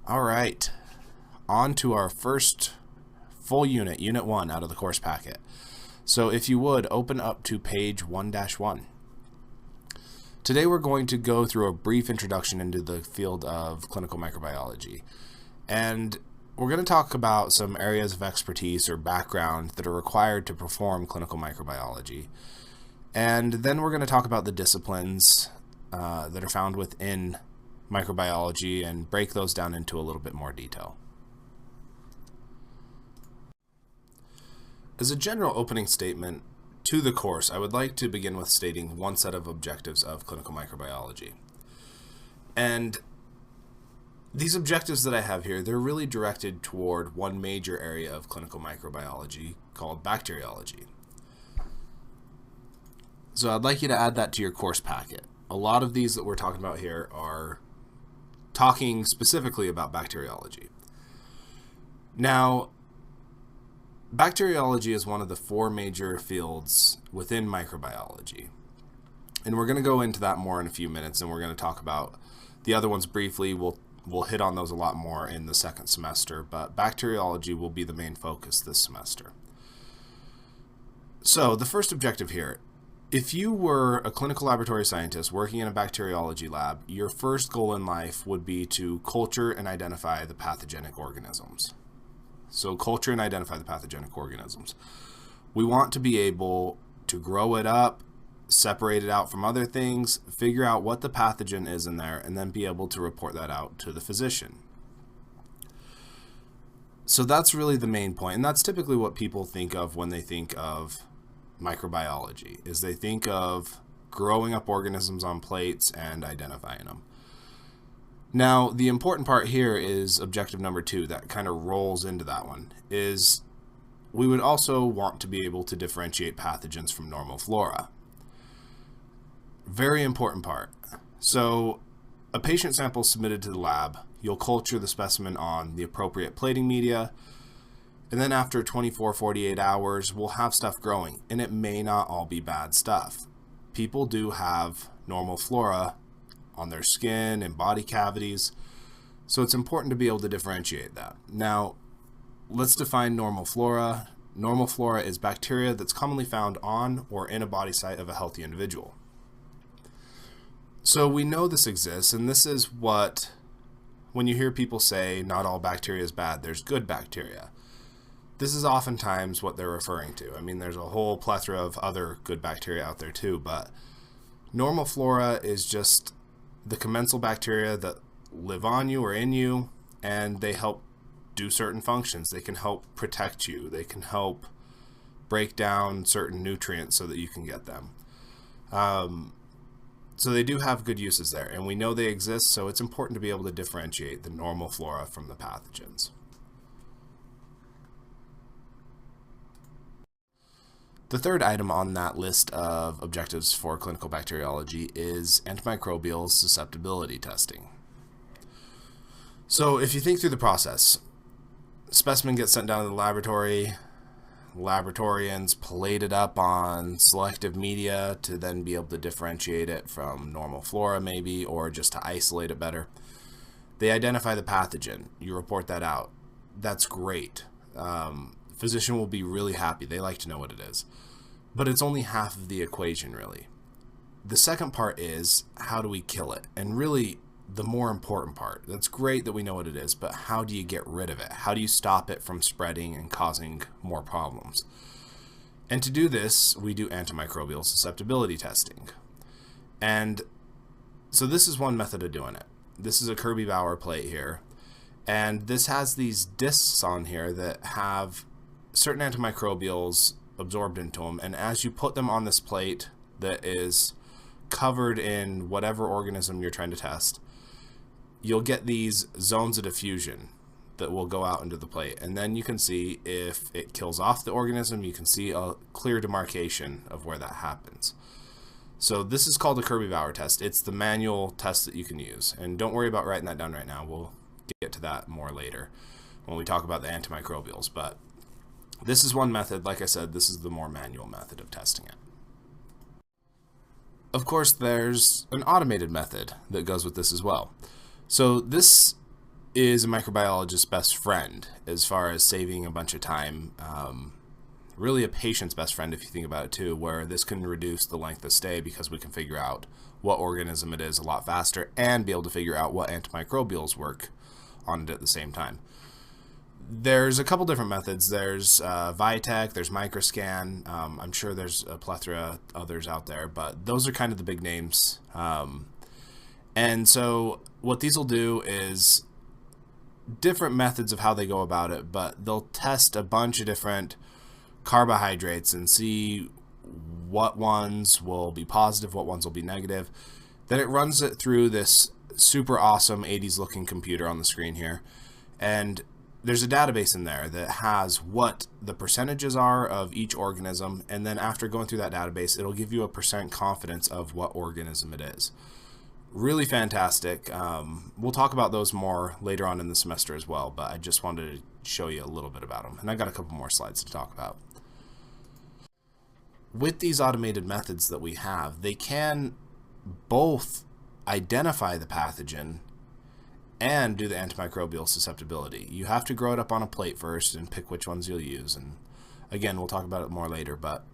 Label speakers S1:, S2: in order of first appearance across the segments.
S1: All right, on to our first full unit, Unit 1 out of the course packet. So if you would, open up to page 1-1. Today we're going to go through a brief introduction into the field of clinical microbiology. And we're going to talk about some areas of expertise or background that are required to perform clinical microbiology. And then we're going to talk about the disciplines that are found within microbiology and break those down into a little bit more detail. As a general opening statement to the course, I would like to begin with stating one set of objectives of clinical microbiology. And these objectives that I have here, they're really directed toward one major area of clinical microbiology called bacteriology. So I'd like you to add that to your course packet. A lot of these that we're talking about here are talking specifically about bacteriology. Now, bacteriology is one of the four major fields within microbiology. And we're going to go into that more in a few minutes, and we're going to talk about the other ones briefly. We'll hit on those a lot more in the second semester, but bacteriology will be the main focus this semester. So the first objective here, if you were a clinical laboratory scientist working in a bacteriology lab, your first goal in life would be to culture and identify the pathogenic organisms. So culture and identify the pathogenic organisms. We want to be able to grow it up, separate it out from other things, figure out what the pathogen is in there, and then be able to report that out to the physician. So that's really the main point, and that's typically what people think of when they think of microbiology, is they think of growing up organisms on plates and identifying them. Now, the important part here is objective number 2 that kind of rolls into that one, is we would also want to be able to differentiate pathogens from normal flora. Very important part. So a patient sample is submitted to the lab. You'll culture the specimen on the appropriate plating media, and then after 24-48 hours, we'll have stuff growing, and it may not all be bad stuff. People do have normal flora on their skin and body cavities, so it's important to be able to differentiate that. Now, let's define normal flora. Normal flora is bacteria that's commonly found on or in a body site of a healthy individual. So we know this exists, and this is what, when you hear people say not all bacteria is bad, there's good bacteria. This is oftentimes what they're referring to. I mean, there's a whole plethora of other good bacteria out there too, but normal flora is just the commensal bacteria that live on you or in you, and they help do certain functions. They can help protect you. They can help break down certain nutrients so that you can get them. So they do have good uses there, and we know they exist, so it's important to be able to differentiate the normal flora from the pathogens. The third item on that list of objectives for clinical bacteriology is antimicrobial susceptibility testing. So if you think through the process, specimen gets sent down to the laboratory, laboratorians plate it up on selective media to then be able to differentiate it from normal flora maybe, or just to isolate it better. They identify the pathogen. You report that out. That's great. Physician will be really happy. They like to know what it is. But it's only half of the equation, really. The second part is, how do we kill it? And really, the more important part. That's great that we know what it is, but how do you get rid of it? How do you stop it from spreading and causing more problems? And to do this, we do antimicrobial susceptibility testing. And so this is one method of doing it. This is a Kirby-Bauer plate here. And this has these discs on here that have certain antimicrobials absorbed into them, and as you put them on this plate that is covered in whatever organism you're trying to test, you'll get these zones of diffusion that will go out into the plate, and then you can see if it kills off the organism. You can see a clear demarcation of where that happens. So this is called a Kirby-Bauer test. It's the manual test that you can use, and don't worry about writing that down right now. We'll get to that more later when we talk about the antimicrobials, but this is one method. Like I said, this is the more manual method of testing it. Of course, there's an automated method that goes with this as well. So this is a microbiologist's best friend as far as saving a bunch of time. Really a patient's best friend if you think about it too, where this can reduce the length of stay because we can figure out what organism it is a lot faster and be able to figure out what antimicrobials work on it at the same time. There's a couple different methods. There's Vitek, there's Microscan. I'm sure there's a plethora others out there, but those are kind of the big names. And so what these will do is different methods of how they go about it, but they'll test a bunch of different carbohydrates and see what ones will be positive, what ones will be negative. Then it runs it through this super awesome 80s looking computer on the screen here, and there's a database in there that has what the percentages are of each organism, and then after going through that database, it'll give you a % confidence of what organism it is. Really fantastic. We'll talk about those more later on in the semester as well, but I just wanted to show you a little bit about them, and I got a couple more slides to talk about. With these automated methods that we have, they can both identify the pathogen and do the antimicrobial susceptibility. You have to grow it up on a plate first and pick which ones you'll use, and again, we'll talk about it more later, but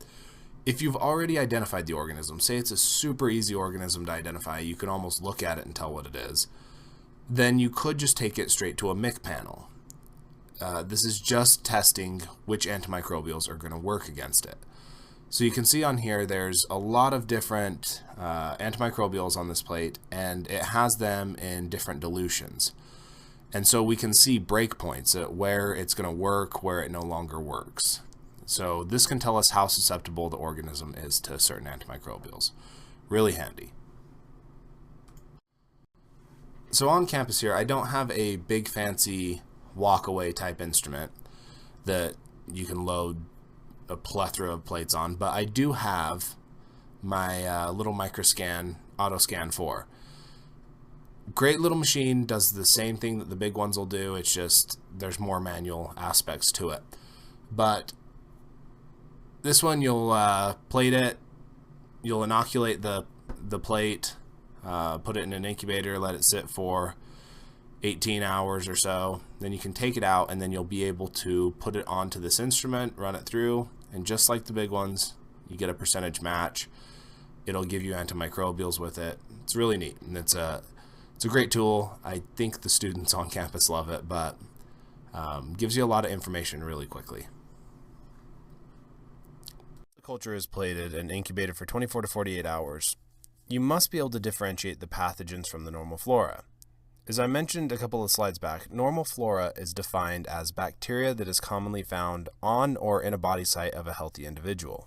S1: if you've already identified the organism, say it's a super easy organism to identify, you can almost look at it and tell what it is, then you could just take it straight to a MIC panel. This is just testing which antimicrobials are going to work against it. So you can see on here there's a lot of different antimicrobials on this plate, and it has them in different dilutions. And so we can see breakpoints at where it's going to work, where it no longer works. So this can tell us how susceptible the organism is to certain antimicrobials. Really handy. So on campus here, I don't have a big fancy walk-away type instrument that you can load a plethora of plates on, but I do have my little Microscan AutoScan 4. Great little machine, does the same thing that the big ones will do, it's just there's more manual aspects to it. But this one, you'll plate it, you'll inoculate the plate, put it in an incubator, let it sit for 18 hours or so, then you can take it out, and then you'll be able to put it onto this instrument, run it through, and just like the big ones, you get a percentage match. It'll give you antimicrobials with it. It's really neat, and it's a great tool. I think the students on campus love it, but gives you a lot of information really quickly. The culture is plated and incubated for 24 to 48 hours. You must be able to differentiate the pathogens from the normal flora. As I mentioned a couple of slides back, normal flora is defined as bacteria that is commonly found on or in a body site of a healthy individual.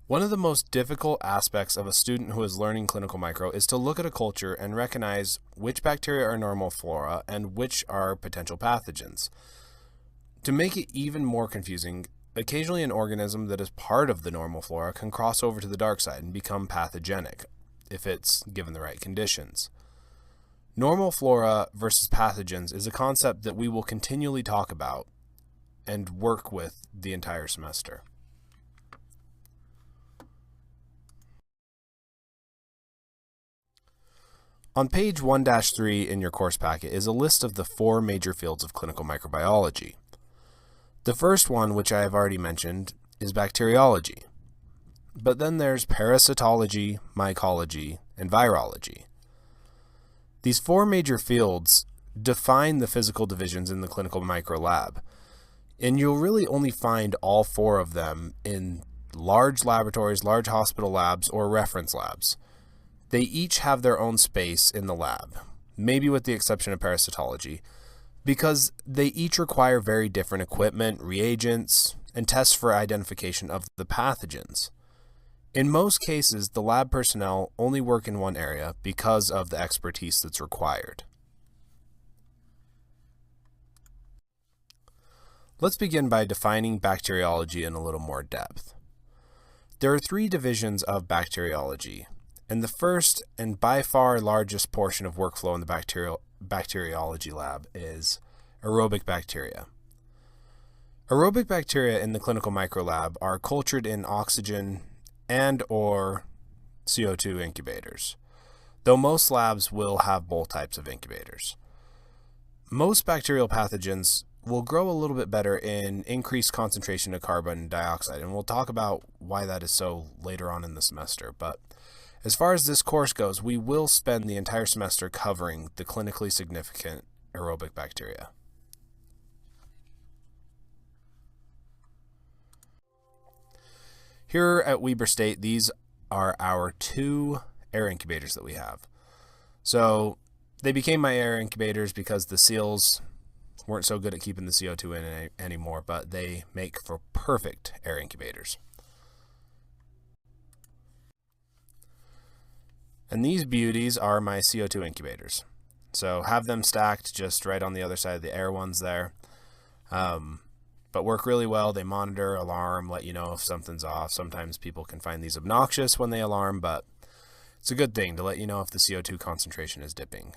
S1: One of the most difficult aspects of a student who is learning clinical micro is to look at a culture and recognize which bacteria are normal flora and which are potential pathogens. To make it even more confusing, occasionally an organism that is part of the normal flora can cross over to the dark side and become pathogenic, if it's given the right conditions. Normal flora versus pathogens is a concept that we will continually talk about and work with the entire semester. On page 1-3 in your course packet is a list of the 4 major fields of clinical microbiology. The first one, which I have already mentioned, is bacteriology. But then there's parasitology, mycology, and virology. These 4 major fields define the physical divisions in the clinical micro lab, and you'll really only find all 4 of them in large laboratories, large hospital labs, or reference labs. They each have their own space in the lab, maybe with the exception of parasitology, because they each require very different equipment, reagents, and tests for identification of the pathogens. In most cases, the lab personnel only work in one area because of the expertise that's required. Let's begin by defining bacteriology in a little more depth. There are 3 divisions of bacteriology, and the first and by far largest portion of workflow in the bacteriology lab is aerobic bacteria. Aerobic bacteria in the clinical microlab are cultured in oxygen and or CO2 incubators, though most labs will have both types of incubators. most bacterial pathogens will grow a little bit better in increased concentration of carbon dioxide, and we'll talk about why that is so later on in the semester. But as far as this course goes, we will spend the entire semester covering the clinically significant aerobic bacteria. Here at Weber State, these are our 2 air incubators that we have. So they became my air incubators because the seals weren't so good at keeping the CO2 in anymore, but they make for perfect air incubators. And these beauties are my CO2 incubators. So have them stacked just right on the other side of the air ones there. But work really well. They monitor, alarm, let you know if something's off. Sometimes people can find these obnoxious when they alarm, but it's a good thing to let you know if the CO2 concentration is dipping.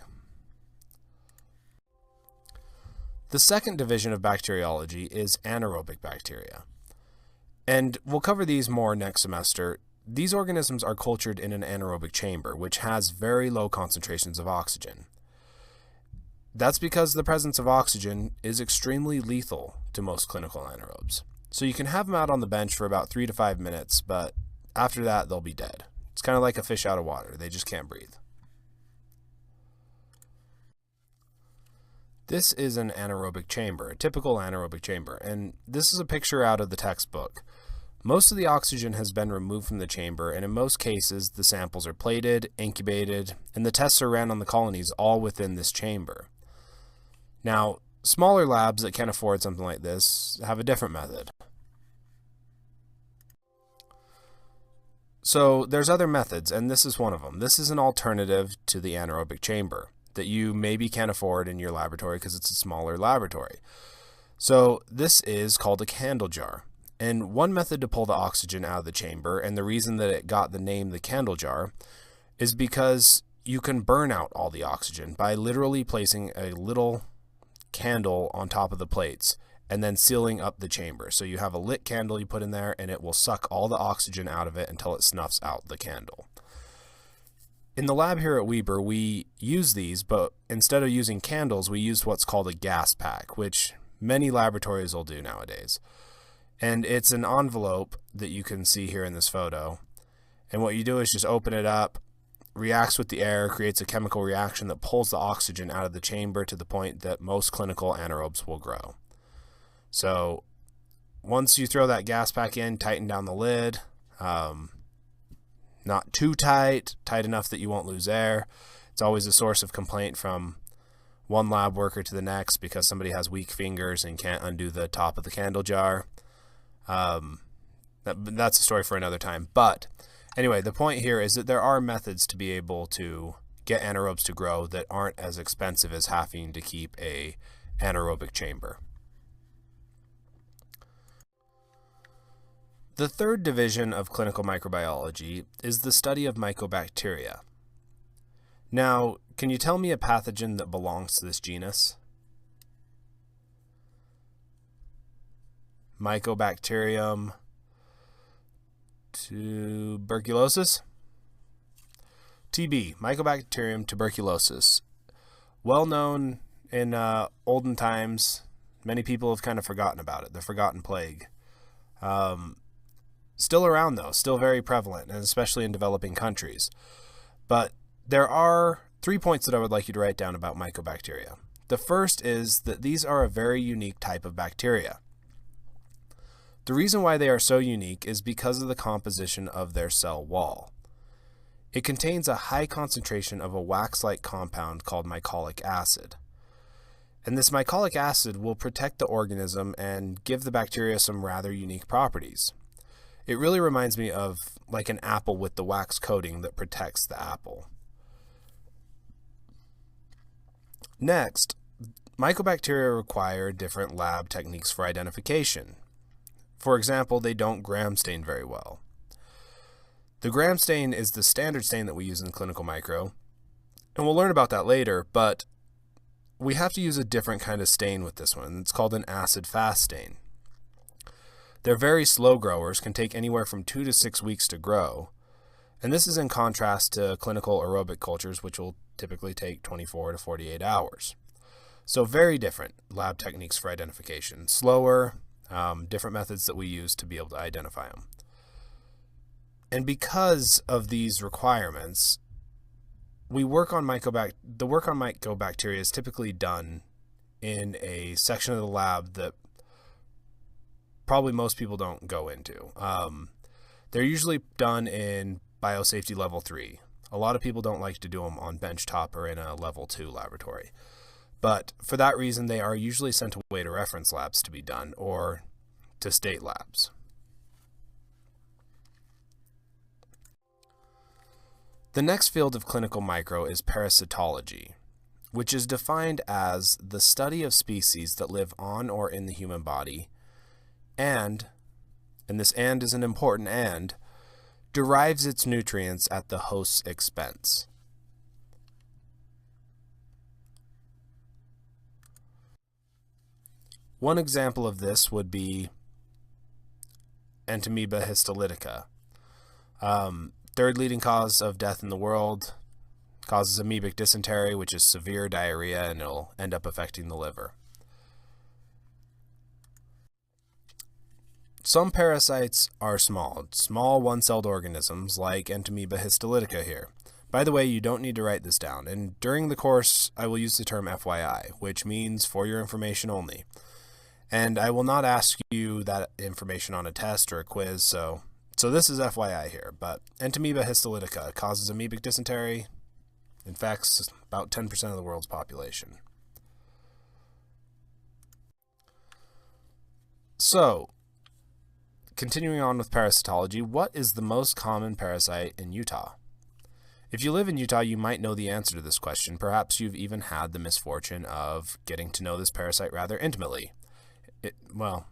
S1: The second division of bacteriology is anaerobic bacteria. And we'll cover these more next semester. These organisms are cultured in an anaerobic chamber, which has very low concentrations of oxygen. That's because the presence of oxygen is extremely lethal to most clinical anaerobes. So you can have them out on the bench for about 3 to 5 minutes, but after that, they'll be dead. It's kind of like a fish out of water. They just can't breathe. This is an anaerobic chamber, a typical anaerobic chamber, and this is a picture out of the textbook. Most of the oxygen has been removed from the chamber, and in most cases, the samples are plated, incubated, and the tests are ran on the colonies all within this chamber. Now, smaller labs that can afford something like this have a different method. So there's other methods, and this is one of them. This is an alternative to the anaerobic chamber that you maybe can't afford in your laboratory because it's a smaller laboratory. So this is called a candle jar. And one method to pull the oxygen out of the chamber, and the reason that it got the name the candle jar, is because you can burn out all the oxygen by literally placing a little candle on top of the plates and then sealing up the chamber. So you have a lit candle you put in there, and it will suck all the oxygen out of it until it snuffs out the candle. In the lab here at Weber, we use these, but instead of using candles, we use what's called a gas pack, which many laboratories will do nowadays. And it's an envelope that you can see here in this photo. And what you do is just open it up, reacts with the air, creates a chemical reaction that pulls the oxygen out of the chamber to the point that most clinical anaerobes will grow. So once you throw that gas pack in, tighten down the lid. Not too tight enough that you won't lose air. It's always a source of complaint from one lab worker to the next because somebody has weak fingers and can't undo the top of the candle jar. That's a story for another time. But anyway, the point here is that there are methods to be able to get anaerobes to grow that aren't as expensive as having to keep a anaerobic chamber. The third division of clinical microbiology is the study of mycobacteria. Now, can you tell me a pathogen that belongs to this genus? Mycobacterium tuberculosis? TB, Mycobacterium tuberculosis. Well known in olden times. Many people have kind of forgotten about it, the forgotten plague. Still around though, still very prevalent, and especially in developing countries. But there are 3 points that I would like you to write down about mycobacteria. The first is that these are a very unique type of bacteria. The reason why they are so unique is because of the composition of their cell wall. It contains a high concentration of a wax-like compound called mycolic acid. And this mycolic acid will protect the organism and give the bacteria some rather unique properties. It really reminds me of like an apple with the wax coating that protects the apple. Next, mycobacteria require different lab techniques for identification. For example, they don't gram stain very well. The gram stain is the standard stain that we use in clinical micro, and we'll learn about that later, but we have to use a different kind of stain with this one. It's called an acid-fast stain. They're very slow growers, can take anywhere from 2 to 6 weeks to grow, and this is in contrast to clinical aerobic cultures, which will typically take 24 to 48 hours. So very different lab techniques for identification. Slower, different methods that we use to be able to identify them. And because of these requirements, the work on mycobacteria is typically done in a section of the lab that probably most people don't go into. They're usually done in biosafety level 3. A lot of people don't like to do them on benchtop or in a level 2 laboratory. But for that reason, they are usually sent away to reference labs to be done, or to state labs. The next field of clinical micro is parasitology, which is defined as the study of species that live on or in the human body, and this "and" is an important "and", derives its nutrients at the host's expense. One example of this would be Entamoeba histolytica. Third leading cause of death in the world, causes amoebic dysentery, which is severe diarrhea, and it'll end up affecting the liver. Some parasites are small one-celled organisms like Entamoeba histolytica here. By the way, you don't need to write this down, and during the course I will use the term FYI, which means for your information only. And I will not ask you that information on a test or a quiz, so this is FYI here. But Entamoeba histolytica causes amoebic dysentery, infects about 10% of the world's population. So, continuing on with parasitology, what is the most common parasite in Utah? If you live in Utah, you might know the answer to this question. Perhaps you've even had the misfortune of getting to know this parasite rather intimately. Well,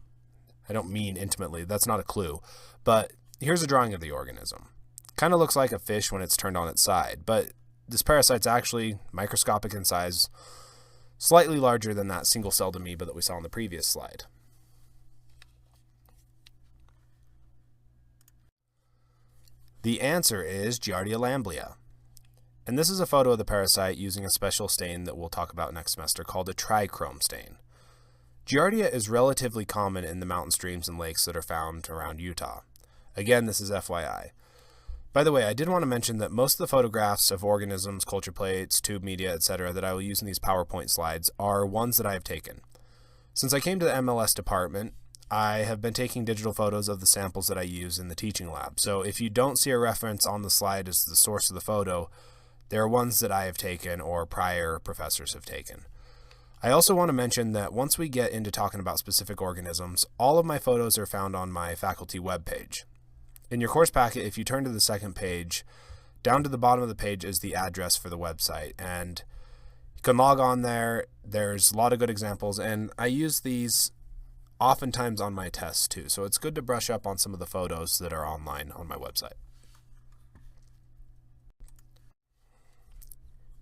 S1: I don't mean intimately, that's not a clue, but here's a drawing of the organism. Kind of looks like a fish when it's turned on its side, but this parasite's actually microscopic in size, slightly larger than that single-celled amoeba that we saw on the previous slide. The answer is Giardia lamblia. And this is a photo of the parasite using a special stain that we'll talk about next semester called a trichrome stain. Giardia is relatively common in the mountain streams and lakes that are found around Utah. Again, this is FYI. By the way, I did want to mention that most of the photographs of organisms, culture plates, tube media, etc. that I will use in these PowerPoint slides are ones that I have taken. Since I came to the MLS department, I have been taking digital photos of the samples that I use in the teaching lab. So if you don't see a reference on the slide as the source of the photo, they are ones that I have taken or prior professors have taken. I also want to mention that once we get into talking about specific organisms, all of my photos are found on my faculty webpage. In your course packet, if you turn to the second page, down to the bottom of the page is the address for the website, and you can log on there. There's a lot of good examples, and I use these oftentimes on my tests too, so it's good to brush up on some of the photos that are online on my website.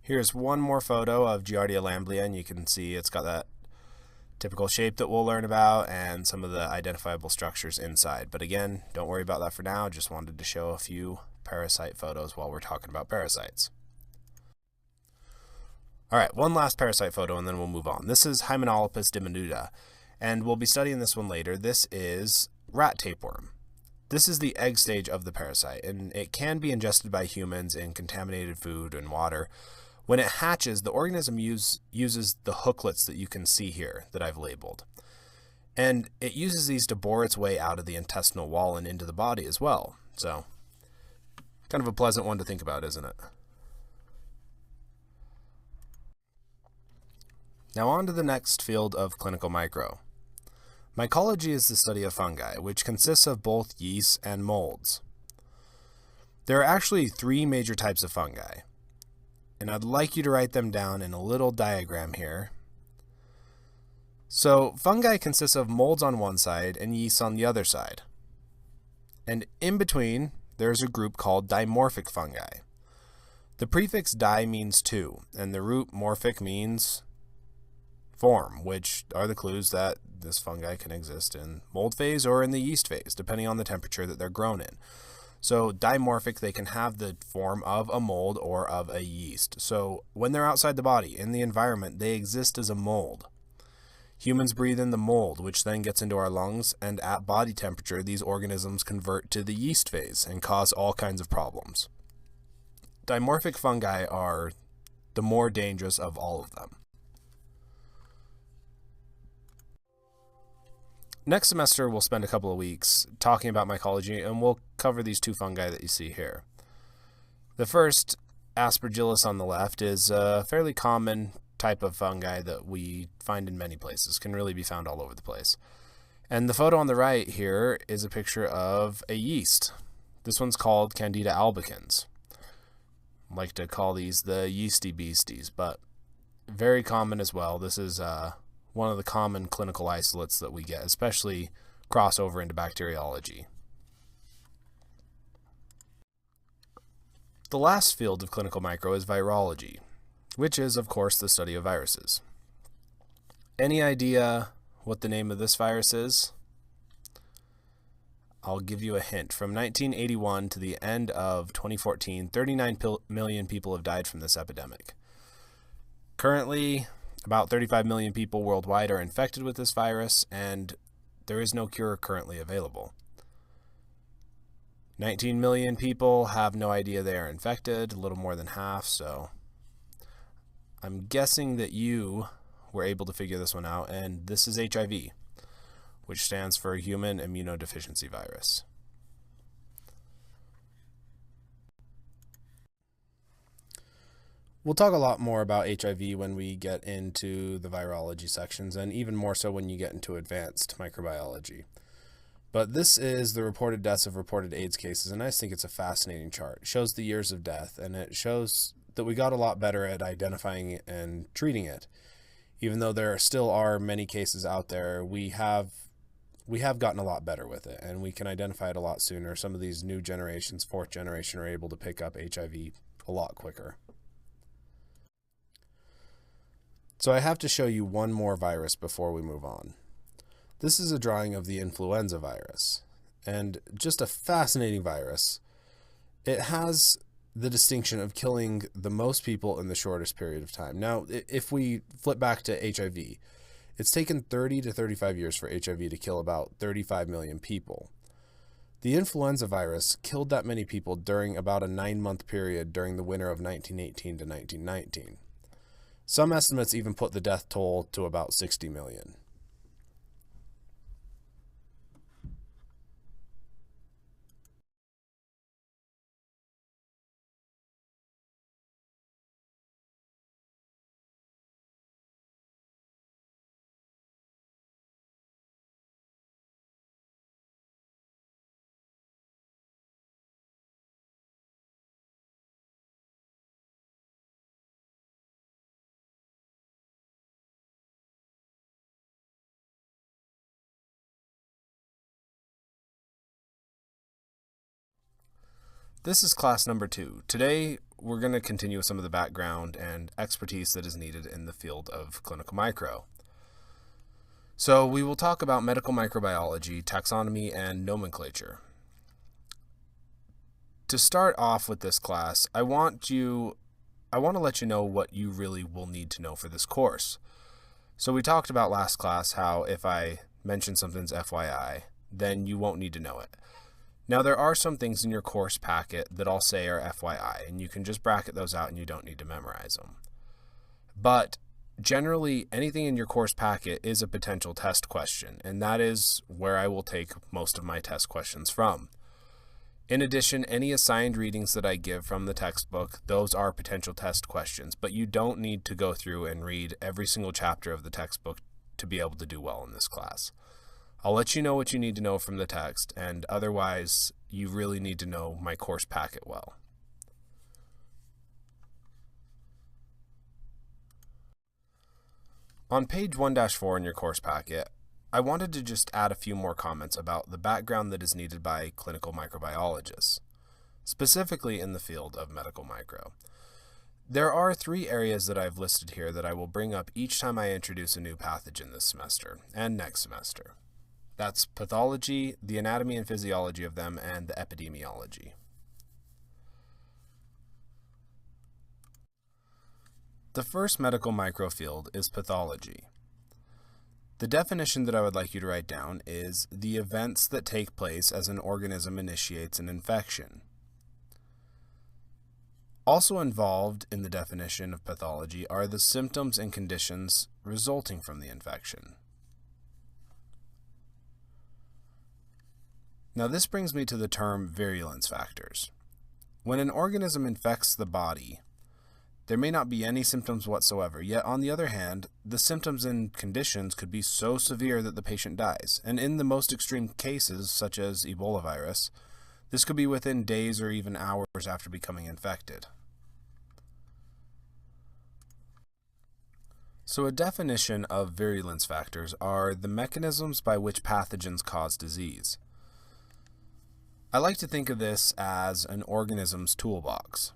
S1: Here's one more photo of Giardia lamblia, and you can see it's got that typical shape that we'll learn about and some of the identifiable structures inside. But again, don't worry about that for now. Just wanted to show a few parasite photos while we're talking about parasites. All right, one last parasite photo and then we'll move on. This is Hymenolopus diminuta, and we'll be studying this one later. This is rat tapeworm. This is the egg stage of the parasite, and it can be ingested by humans in contaminated food and water. When it hatches, the organism uses the hooklets that you can see here that I've labeled. And it uses these to bore its way out of the intestinal wall and into the body as well. So, kind of a pleasant one to think about, isn't it? Now on to the next field of clinical micro. Mycology is the study of fungi, which consists of both yeasts and molds. There are actually 3 major types of fungi, and I'd like you to write them down in a little diagram here. So fungi consists of molds on one side and yeasts on the other side. And in between, there's a group called dimorphic fungi. The prefix di means two, and the root morphic means form, which are the clues that this fungi can exist in mold phase or in the yeast phase, depending on the temperature that they're grown in. So dimorphic, they can have the form of a mold or of a yeast. So when they're outside the body, in the environment, they exist as a mold. Humans breathe in the mold, which then gets into our lungs, and at body temperature, these organisms convert to the yeast phase and cause all kinds of problems. Dimorphic fungi are the more dangerous of all of them. Next semester, we'll spend a couple of weeks talking about mycology, and we'll cover these two fungi that you see here. The first, Aspergillus on the left, is a fairly common type of fungi that we find in many places, can really be found all over the place. And the photo on the right here is a picture of a yeast. This one's called Candida albicans. I like to call these the yeasty beasties, but very common as well. This is one of the common clinical isolates that we get, especially crossover into bacteriology. The last field of clinical micro is virology, which is, of course, the study of viruses. Any idea what the name of this virus is? I'll give you a hint. From 1981 to the end of 2014, 39 million people have died from this epidemic. Currently, about 35 million people worldwide are infected with this virus, and there is no cure currently available. 19 million people have no idea they are infected, a little more than half, so I'm guessing that you were able to figure this one out, and this is HIV, which stands for Human Immunodeficiency Virus. We'll talk a lot more about HIV when we get into the virology sections, and even more so when you get into advanced microbiology. But this is the reported deaths of reported AIDS cases, and I just think it's a fascinating chart. It shows the years of death, and it shows that we got a lot better at identifying it and treating it. Even though there still are many cases out there, we have gotten a lot better with it, and we can identify it a lot sooner. Some of these new generations, fourth generation, are able to pick up HIV a lot quicker. So I have to show you one more virus before we move on. This is a drawing of the influenza virus, and just a fascinating virus. It has the distinction of killing the most people in the shortest period of time. Now, if we flip back to HIV, it's taken 30 to 35 years for HIV to kill about 35 million people. The influenza virus killed that many people during about a 9-month period during the winter of 1918 to 1919. Some estimates even put the death toll to about 60 million. This is class number 2. Today, we're going to continue with some of the background and expertise that is needed in the field of clinical micro. So we will talk about medical microbiology, taxonomy, and nomenclature. To start off with this class, I want to let you know what you really will need to know for this course. So we talked about last class how if I mention something's FYI, then you won't need to know it. Now, there are some things in your course packet that I'll say are FYI, and you can just bracket those out and you don't need to memorize them. But generally, anything in your course packet is a potential test question, and that is where I will take most of my test questions from. In addition, any assigned readings that I give from the textbook, those are potential test questions, but you don't need to go through and read every single chapter of the textbook to be able to do well in this class. I'll let you know what you need to know from the text, and otherwise, you really need to know my course packet well. On page 1-4 in your course packet, I wanted to just add a few more comments about the background that is needed by clinical microbiologists, specifically in the field of medical micro. There are 3 areas that I've listed here that I will bring up each time I introduce a new pathogen this semester and next semester.
S2: That's pathology, the anatomy and physiology of them, and the epidemiology. The first medical microfield is pathology. The definition that I would like you to write down is the events that take place as an organism initiates an infection. Also involved in the definition of pathology are the symptoms and conditions resulting from the infection. Now this brings me to the term virulence factors. When an organism infects the body, there may not be any symptoms whatsoever, yet on the other hand, the symptoms and conditions could be so severe that the patient dies. And in the most extreme cases, such as Ebola virus, this could be within days or even hours after becoming infected. So a definition of virulence factors are the mechanisms by which pathogens cause disease. I like to think of this as an organism's toolbox.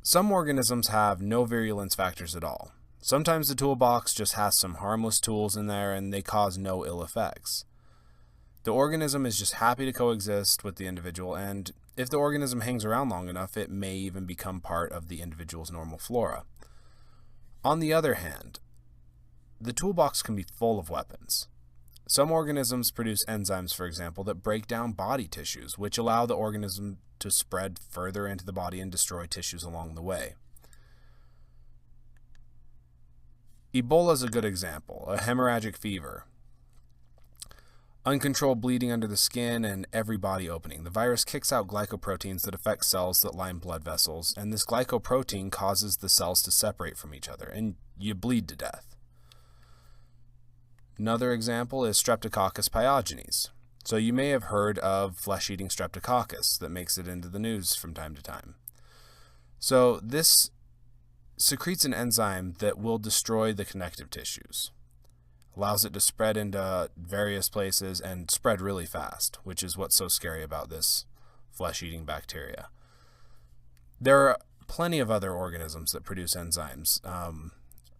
S2: Some organisms have no virulence factors at all. Sometimes the toolbox just has some harmless tools in there and they cause no ill effects. The organism is just happy to coexist with the individual, and if the organism hangs around long enough, it may even become part of the individual's normal flora. On the other hand, the toolbox can be full of weapons. Some organisms produce enzymes, for example, that break down body tissues, which allow the organism to spread further into the body and destroy tissues along the way. Ebola is a good example, a hemorrhagic fever. Uncontrolled bleeding under the skin and every body opening. The virus kicks out glycoproteins that affect cells that line blood vessels, and this glycoprotein causes the cells to separate from each other, and you bleed to death. Another example is Streptococcus pyogenes. So you may have heard of flesh-eating Streptococcus that makes it into the news from time to time. So this secretes an enzyme that will destroy the connective tissues, allows it to spread into various places and spread really fast, which is what's so scary about this flesh-eating bacteria. There are plenty of other organisms that produce enzymes.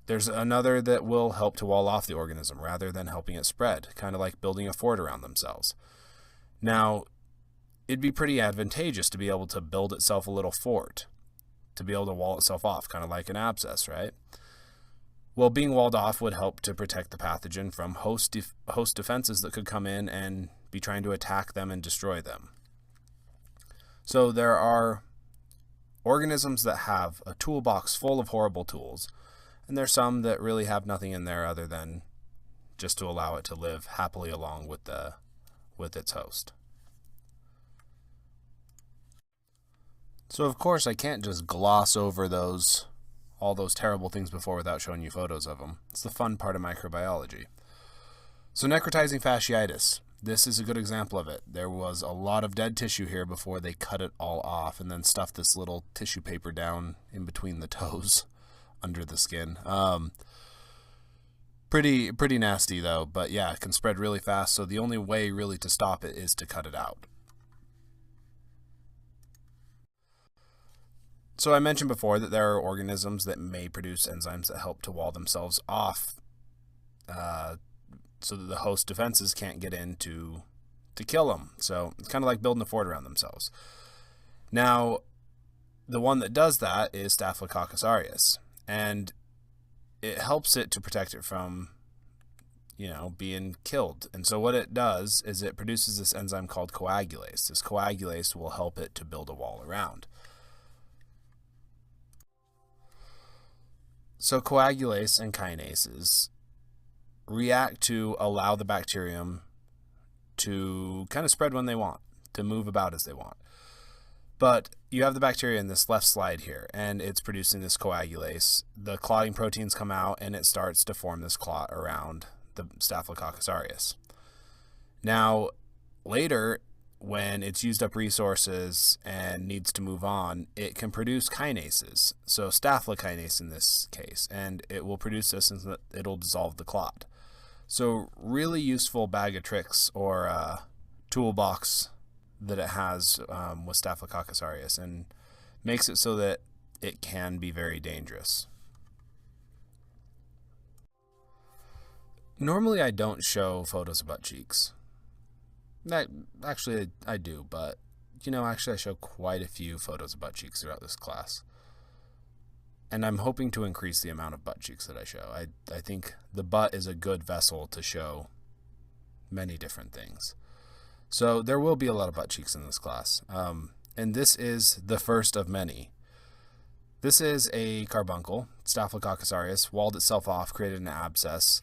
S2: There's another that will help to wall off the organism rather than helping it spread, kind of like building a fort around themselves. Now, it'd be pretty advantageous to be able to build itself a little fort, to be able to wall itself off, kind of like an abscess, right? Well, being walled off would help to protect the pathogen from host defenses that could come in and be trying to attack them and destroy them. So there are organisms that have a toolbox full of horrible tools, and there's some that really have nothing in there other than just to allow it to live happily along with its host. So of course I can't just gloss over all those terrible things before without showing you photos of them. It's the fun part of microbiology. So necrotizing fasciitis. This is a good example of it. There was a lot of dead tissue here before they cut it all off and then stuffed this little tissue paper down in between the toes under the skin. Pretty nasty though, but yeah, it can spread really fast, so the only way really to stop it is to cut it out. So I mentioned before that there are organisms that may produce enzymes that help to wall themselves off so that the host defenses can't get in to kill them. So it's kind of like building a fort around themselves. Now, the one that does that is Staphylococcus aureus, and it helps it to protect it from, being killed. And so what it does is it produces this enzyme called coagulase. This coagulase will help it to build a wall around. So coagulase and kinases react to allow the bacterium to kind of spread when they want, to move about as they want. But you have the bacteria in this left slide here, and it's producing this coagulase. The clotting proteins come out, and it starts to form this clot around the Staphylococcus aureus. Now, later, when it's used up resources and needs to move on, it can produce kinases, so staphylokinase in this case, and it will produce this and it'll dissolve the clot. So really useful bag of tricks or toolbox that it has with Staphylococcus aureus, and makes it so that it can be very dangerous. Normally I don't show photos of butt cheeks. Actually, I do, but actually I show quite a few photos of butt cheeks throughout this class. And I'm hoping to increase the amount of butt cheeks that I show. I think the butt is a good vessel to show many different things. So there will be a lot of butt cheeks in this class. And this is the first of many. This is a carbuncle, Staphylococcus aureus, walled itself off, created an abscess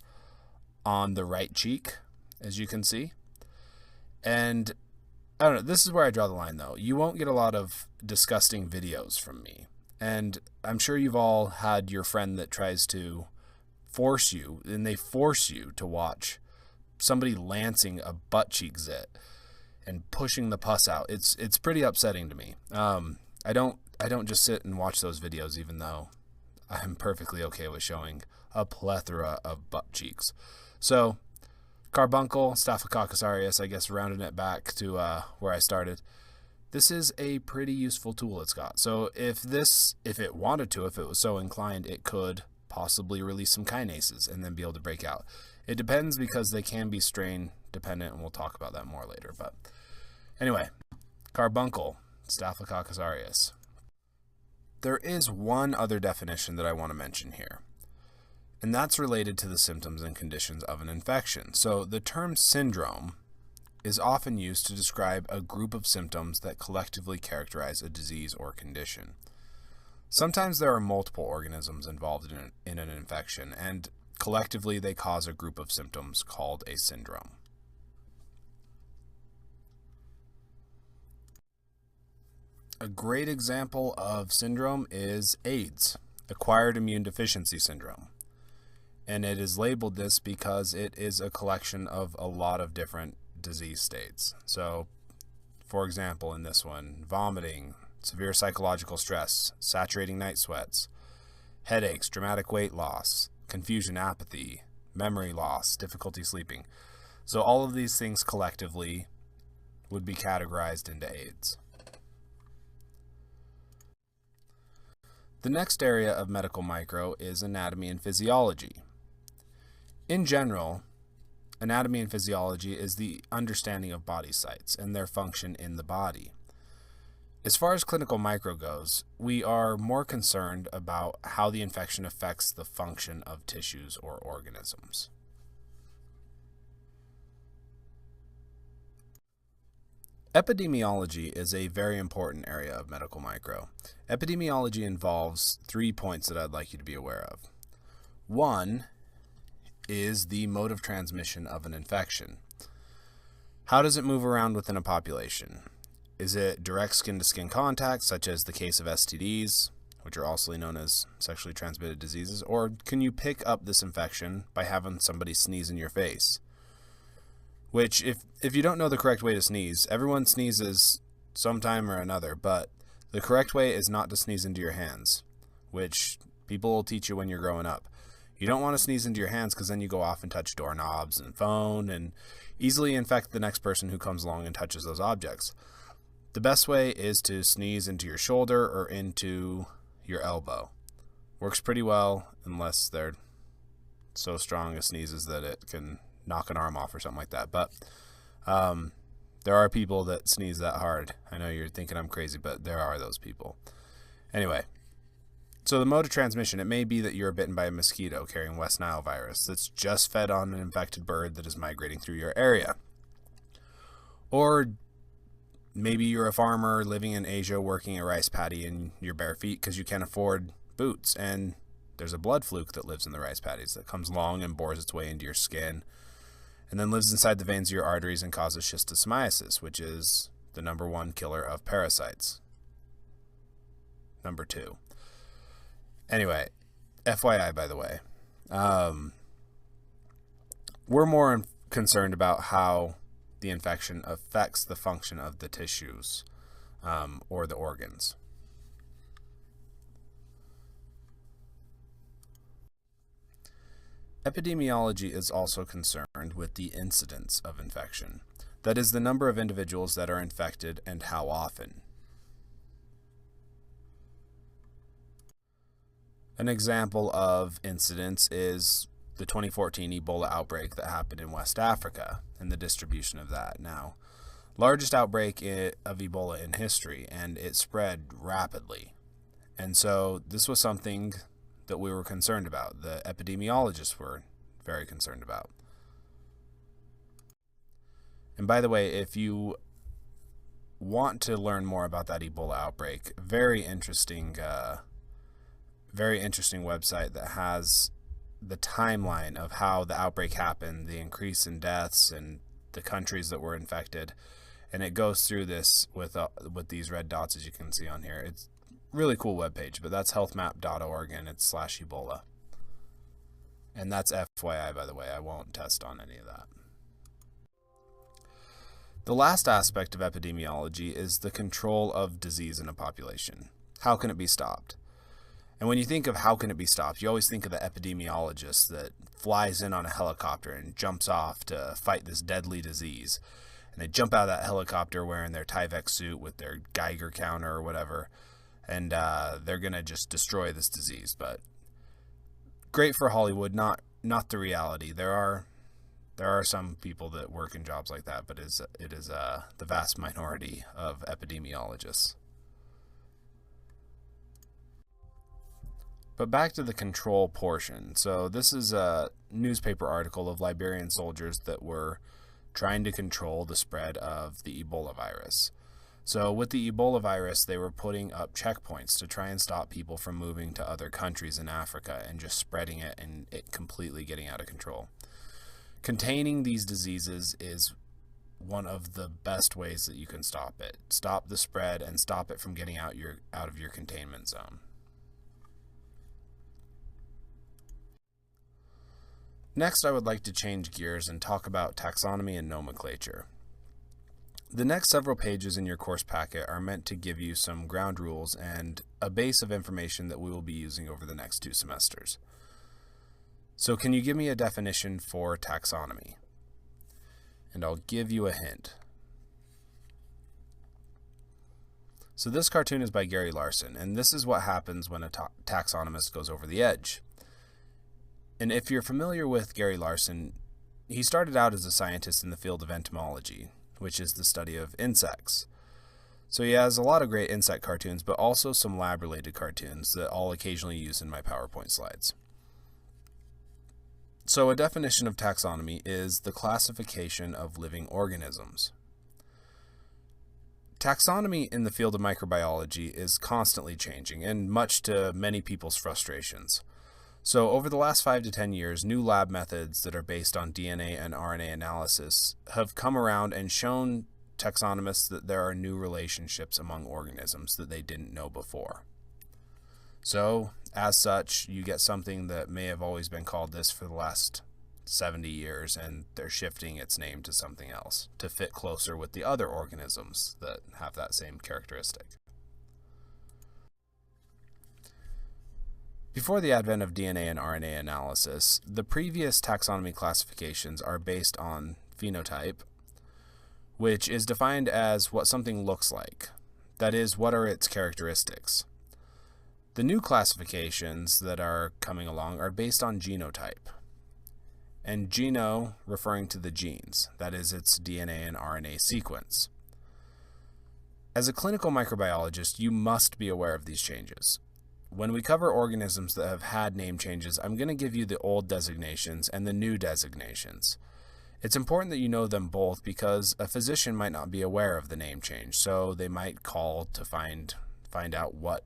S2: on the right cheek, as you can see. And I don't know, this is where I draw the line though. You won't get a lot of disgusting videos from me. And I'm sure you've all had your friend that tries to force you, and they force you to watch somebody lancing a butt cheek zit and pushing the pus out. It's pretty upsetting to me. I don't just sit and watch those videos, even though I'm perfectly okay with showing a plethora of butt cheeks. So, carbuncle, Staphylococcus aureus, I guess rounding it back to where I started. This is a pretty useful tool it's got. So if it wanted to, if it was so inclined, it could possibly release some kinases and then be able to break out. It depends because they can be strain dependent, and we'll talk about that more later. But anyway, carbuncle, Staphylococcus aureus. There is one other definition that I want to mention here, and that's related to the symptoms and conditions of an infection. So the term syndrome is often used to describe a group of symptoms that collectively characterize a disease or condition. Sometimes there are multiple organisms involved in an infection, and collectively they cause a group of symptoms called a syndrome. A great example of syndrome is AIDS, acquired immune deficiency syndrome. And it is labeled this because it is a collection of a lot of different disease states. So, for example, in this one, vomiting, severe psychological stress, saturating night sweats, headaches, dramatic weight loss, confusion, apathy, memory loss, difficulty sleeping. So all of these things collectively would be categorized into AIDS. The next area of medical micro is anatomy and physiology. In general, anatomy and physiology is the understanding of body sites and their function in the body. As far as clinical micro goes, we are more concerned about how the infection affects the function of tissues or organisms. Epidemiology is a very important area of medical micro. Epidemiology involves 3 points that I'd like you to be aware of. One is the mode of transmission of an infection. How does it move around within a population? Is it direct skin-to-skin contact, such as the case of STDs, which are also known as sexually transmitted diseases, or can you pick up this infection by having somebody sneeze in your face? Which, if you don't know the correct way to sneeze, everyone sneezes sometime or another, but the correct way is not to sneeze into your hands, which people will teach you when you're growing up. You don't want to sneeze into your hands because then you go off and touch doorknobs and phone and easily infect the next person who comes along and touches those objects. The best way is to sneeze into your shoulder or into your elbow. Works pretty well unless they're so strong as sneezes that it can knock an arm off or something like that. But there are people that sneeze that hard. I know you're thinking I'm crazy, but there are those people. Anyway. So the mode of transmission, it may be that you're bitten by a mosquito carrying West Nile virus that's just fed on an infected bird that is migrating through your area. Or maybe you're a farmer living in Asia working a rice paddy in your bare feet because you can't afford boots, and there's a blood fluke that lives in the rice paddies that comes along and bores its way into your skin and then lives inside the veins of your arteries and causes schistosomiasis, which is the #1 killer of parasites. Number 2. Anyway, FYI, by the way, we're more concerned about how the infection affects the function of the tissues or the organs. Epidemiology is also concerned with the incidence of infection. That is the number of individuals that are infected and how often. An example of incidence is the 2014 Ebola outbreak that happened in West Africa and the distribution of that. Now, largest outbreak of Ebola in history, and it spread rapidly. And so this was something that we were concerned about. The epidemiologists were very concerned about. And by the way, if you want to learn more about that Ebola outbreak, very interesting website that has the timeline of how the outbreak happened, the increase in deaths, and the countries that were infected. And it goes through this with these red dots, as you can see on here. It's a really cool webpage, but that's healthmap.org, and it's /Ebola. And that's FYI, by the way. I won't test on any of that. The last aspect of epidemiology is the control of disease in a population. How can it be stopped? And when you think of how can it be stopped, you always think of the epidemiologist that flies in on a helicopter and jumps off to fight this deadly disease. And they jump out of that helicopter wearing their Tyvek suit with their Geiger counter or whatever, and they're going to just destroy this disease. But great for Hollywood, not the reality. There are some people that work in jobs like that, but it is the vast minority of epidemiologists. But back to the control portion. So this is a newspaper article of Liberian soldiers that were trying to control the spread of the Ebola virus. So with the Ebola virus, they were putting up checkpoints to try and stop people from moving to other countries in Africa and just spreading it and it completely getting out of control. Containing these diseases is one of the best ways that you can stop it. Stop the spread and stop it from getting out of your containment zone. Next, I would like to change gears and talk about taxonomy and nomenclature. The next several pages in your course packet are meant to give you some ground rules and a base of information that we will be using over the next 2 semesters. So can you give me a definition for taxonomy? And I'll give you a hint. So this cartoon is by Gary Larson, and this is what happens when a taxonomist goes over the edge. And if you're familiar with Gary Larson, he started out as a scientist in the field of entomology, which is the study of insects. So he has a lot of great insect cartoons, but also some lab-related cartoons that I'll occasionally use in my PowerPoint slides. So a definition of taxonomy is the classification of living organisms. Taxonomy in the field of microbiology is constantly changing, and much to many people's frustrations. So over the last 5 to 10 years, new lab methods that are based on DNA and RNA analysis have come around and shown taxonomists that there are new relationships among organisms that they didn't know before. So, as such, you get something that may have always been called this for the last 70 years, and they're shifting its name to something else to fit closer with the other organisms that have that same characteristic. Before the advent of DNA and RNA analysis, the previous taxonomy classifications are based on phenotype, which is defined as what something looks like. That is, what are its characteristics. The new classifications that are coming along are based on genotype, and geno referring to the genes, that is, its DNA and RNA sequence. As a clinical microbiologist, you must be aware of these changes. When we cover organisms that have had name changes, I'm going to give you the old designations and the new designations. It's important that you know them both because a physician might not be aware of the name change, so they might call to find out what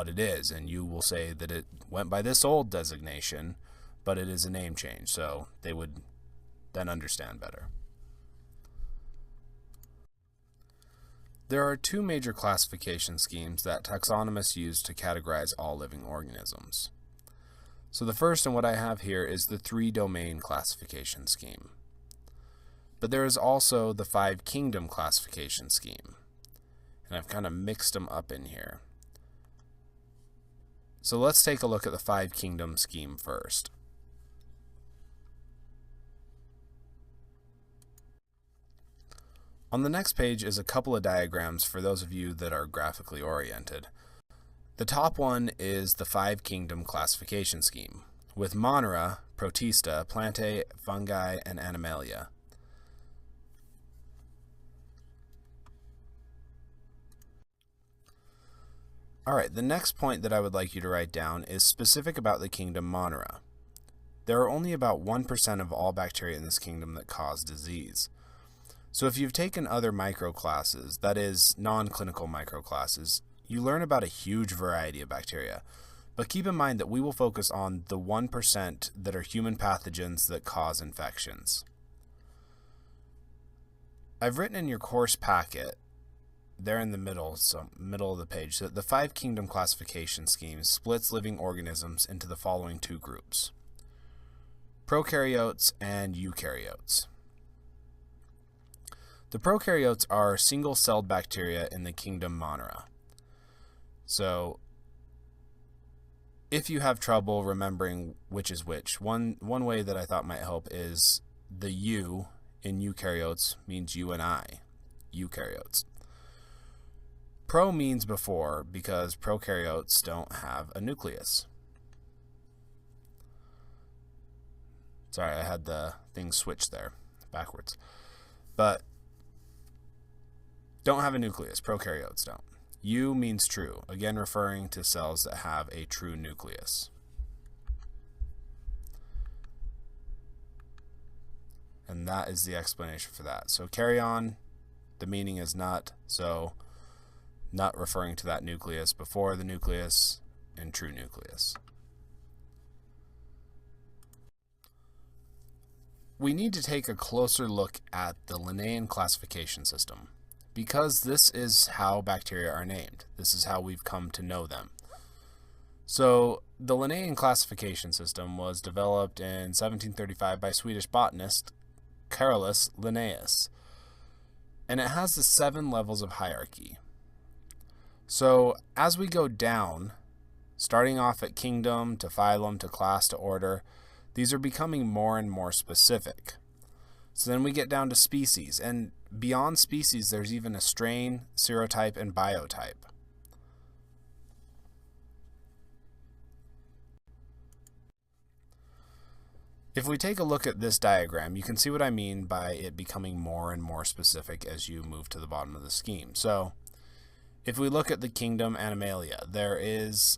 S2: it is, and you will say that it went by this old designation, but it is a name change, so they would then understand better. There are 2 major classification schemes that taxonomists use to categorize all living organisms. So the first, and what I have here, is the 3-domain classification scheme. But there is also the 5-kingdom classification scheme, and I've kind of mixed them up in here. So let's take a look at the 5-kingdom scheme first. On the next page is a couple of diagrams for those of you that are graphically oriented. The top one is the 5-kingdom classification scheme, with Monera Protista, Plantae, Fungi, and Animalia. Alright, the next point that I would like you to write down is specific about the kingdom Monera. There are only about 1% of all bacteria in this kingdom that cause disease. So if you've taken other microclasses, that is, non-clinical microclasses, you learn about a huge variety of bacteria. But keep in mind that we will focus on the 1% that are human pathogens that cause infections. I've written in your course packet, there in the middle, so middle of the page, that the 5 kingdom classification scheme splits living organisms into the following 2 groups: prokaryotes and eukaryotes. The prokaryotes are single-celled bacteria in the kingdom Monera. So, if you have trouble remembering which is which, one way that I thought might help is the U in eukaryotes means you and I, eukaryotes. Pro means before because prokaryotes don't have a nucleus. Sorry, I had the thing switched there, backwards. But don't have a nucleus, prokaryotes don't. U means true, again referring to cells that have a true nucleus. And that is the explanation for that. So karyon, the meaning is nut, so nut referring to that nucleus before the nucleus, and true nucleus. We need to take a closer look at the Linnaean classification system, because this is how bacteria are named. This is how we've come to know them. So the Linnaean classification system was developed in 1735 by Swedish botanist Carolus Linnaeus, and it has the 7 levels of hierarchy. So as we go down, starting off at kingdom to phylum to class to order, these are becoming more and more specific. So then we get down to species, and beyond species there's even a strain, serotype, and biotype. If we take a look at this diagram, you can see what I mean by it becoming more and more specific as you move to the bottom of the scheme. So if we look at the kingdom Animalia, there is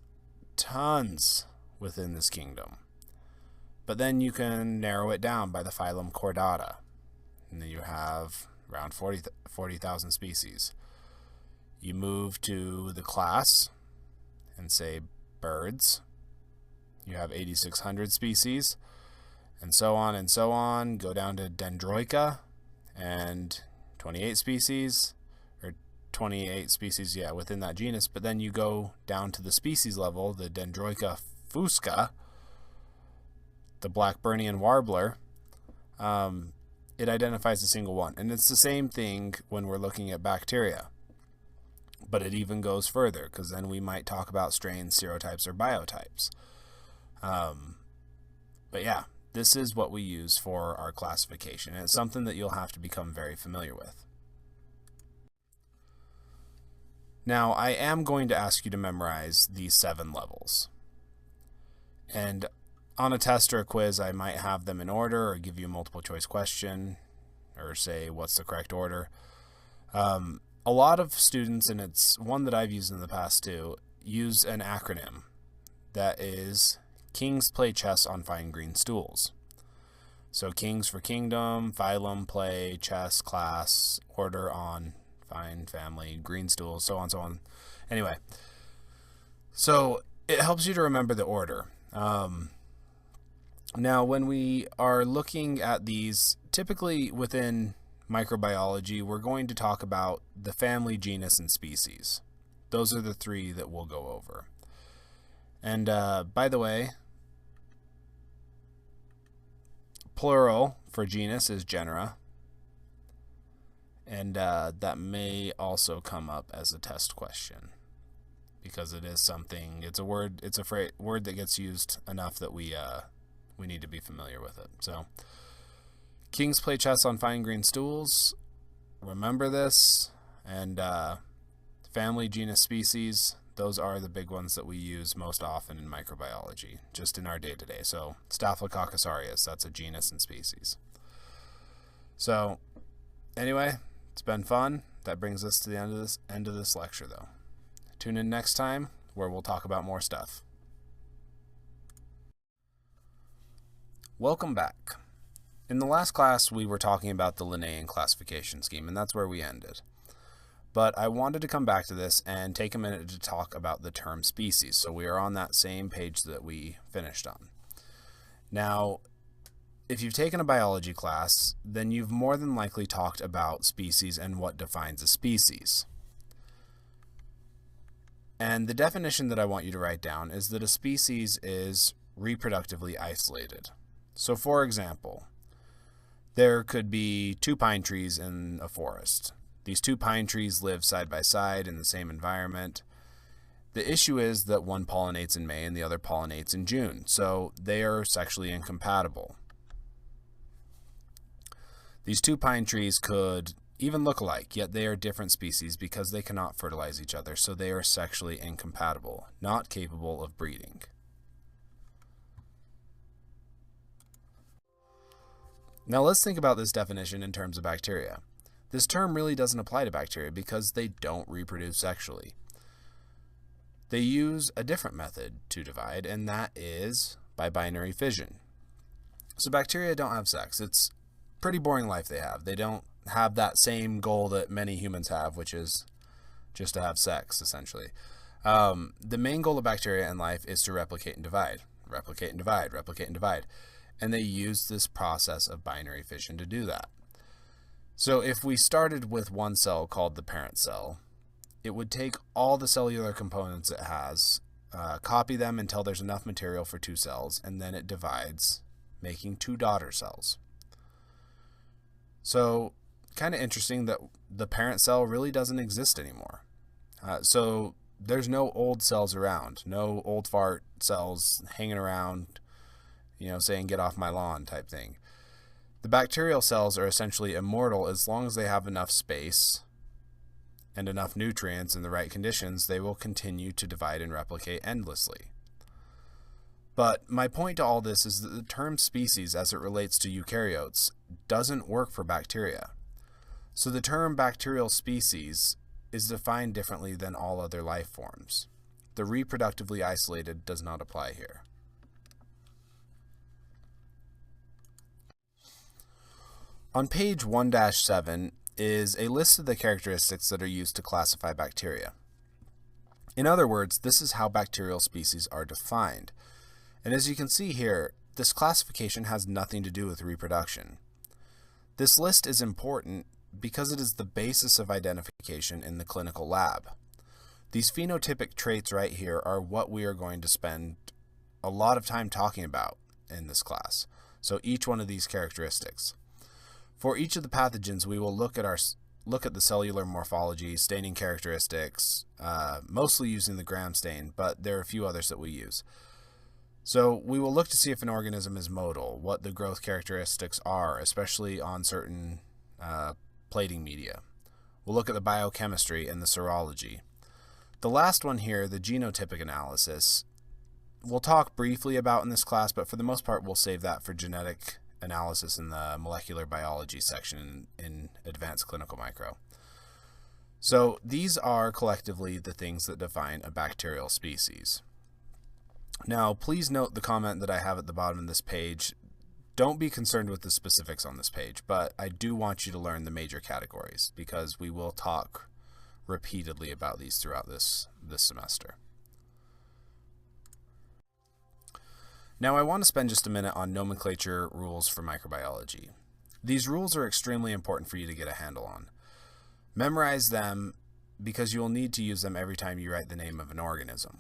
S2: tons within this kingdom. But then you can narrow it down by the phylum Chordata. And then you have around 40,000 species. You move to the class and say birds. You have 8,600 species. And so on and so on. Go down to Dendroica and 28 species, or 28 species, yeah, within that genus. But then you go down to the species level, the Dendroica fusca, the Blackburnian warbler. It identifies a single one. And it's the same thing when we're looking at bacteria. But it even goes further, because then we might talk about strains, serotypes, or biotypes. But yeah, this is what we use for our classification, and it's something that you'll have to become very familiar with. Now, I am going to ask you to memorize these 7 levels. And on a test or a quiz, I might have them in order, or give you a multiple choice question, or say what's the correct order. A lot of students, and it's one that I've used in the past too, use an acronym that is Kings play chess on fine green stools. So kings for kingdom, phylum, play, chess, class, order on, fine, family, green stools, so on, so on. Anyway, so it helps you to remember the order. Now, when we are looking at these, typically within microbiology, we're going to talk about the family, genus, and species. Those are the 3 that we'll go over. And by the way, plural for genus is genera, and that may also come up as a test question, because it is something, it's a word, it's a word that gets used enough that we need to be familiar with it. So kings play chess on fine green stools, remember this. And family, genus, species, Those are the big ones that we use most often in microbiology, just in our day-to-day. So Staphylococcus aureus, that's a genus and species. So anyway, it's been fun. That brings us to the end of this lecture, though. Tune in next time where we'll talk about more stuff. Welcome back. In the last class, we were talking about the Linnaean classification scheme, and that's where we ended. But I wanted to come back to this and take a minute to talk about the term species. So we are on that same page that we finished on. Now, if you've taken a biology class, then you've more than likely talked about species and what defines a species. And the definition that I want you to write down is that a species is reproductively isolated. So for example, there could be 2 pine trees in a forest. These 2 pine trees live side by side in the same environment. The issue is that one pollinates in May and the other pollinates in June, so they are sexually incompatible. These 2 pine trees could even look alike, yet they are different species because they cannot fertilize each other, so they are sexually incompatible, not capable of breeding. Now let's think about this definition in terms of bacteria. This term really doesn't apply to bacteria because they don't reproduce sexually. They use a different method to divide, and that is by binary fission. So bacteria don't have sex. It's pretty boring life they have. They don't have that same goal that many humans have, which is just to have sex, essentially. The main goal of bacteria in life is to replicate and divide. Replicate and divide, replicate and divide. And they use this process of binary fission to do that. So if we started with one cell called the parent cell, it would take all the cellular components it has, copy them until there's enough material for 2 cells, and then it divides, making 2 daughter cells. So kind of interesting that the parent cell really doesn't exist anymore. So there's no old cells around, no old fart cells hanging around, saying get off my lawn type thing. The bacterial cells are essentially immortal as long as they have enough space and enough nutrients in the right conditions. They will continue to divide and replicate endlessly. But my point to all this is that the term species, as it relates to eukaryotes, doesn't work for bacteria. So the term bacterial species is defined differently than all other life forms. The reproductively isolated does not apply here. On page 1-7 is a list of the characteristics that are used to classify bacteria. In other words, this is how bacterial species are defined. And as you can see here, this classification has nothing to do with reproduction. This list is important because it is the basis of identification in the clinical lab. These phenotypic traits right here are what we are going to spend a lot of time talking about in this class. So each one of these characteristics. For each of the pathogens, we will look at the cellular morphology, staining characteristics, mostly using the Gram stain, but there are a few others that we use. So we will look to see if an organism is motile, what the growth characteristics are, especially on certain plating media. We'll look at the biochemistry and the serology. The last one here, the genotypic analysis, we'll talk briefly about in this class, but for the most part we'll save that for genetic analysis in the molecular biology section in advanced clinical micro. So these are collectively the things that define a bacterial species. Now, please note the comment that I have at the bottom of this page. Don't be concerned with the specifics on this page, but I do want you to learn the major categories because we will talk repeatedly about these throughout this semester. Now, I want to spend just a minute on nomenclature rules for microbiology. These rules are extremely important for you to get a handle on. Memorize them because you will need to use them every time you write the name of an organism.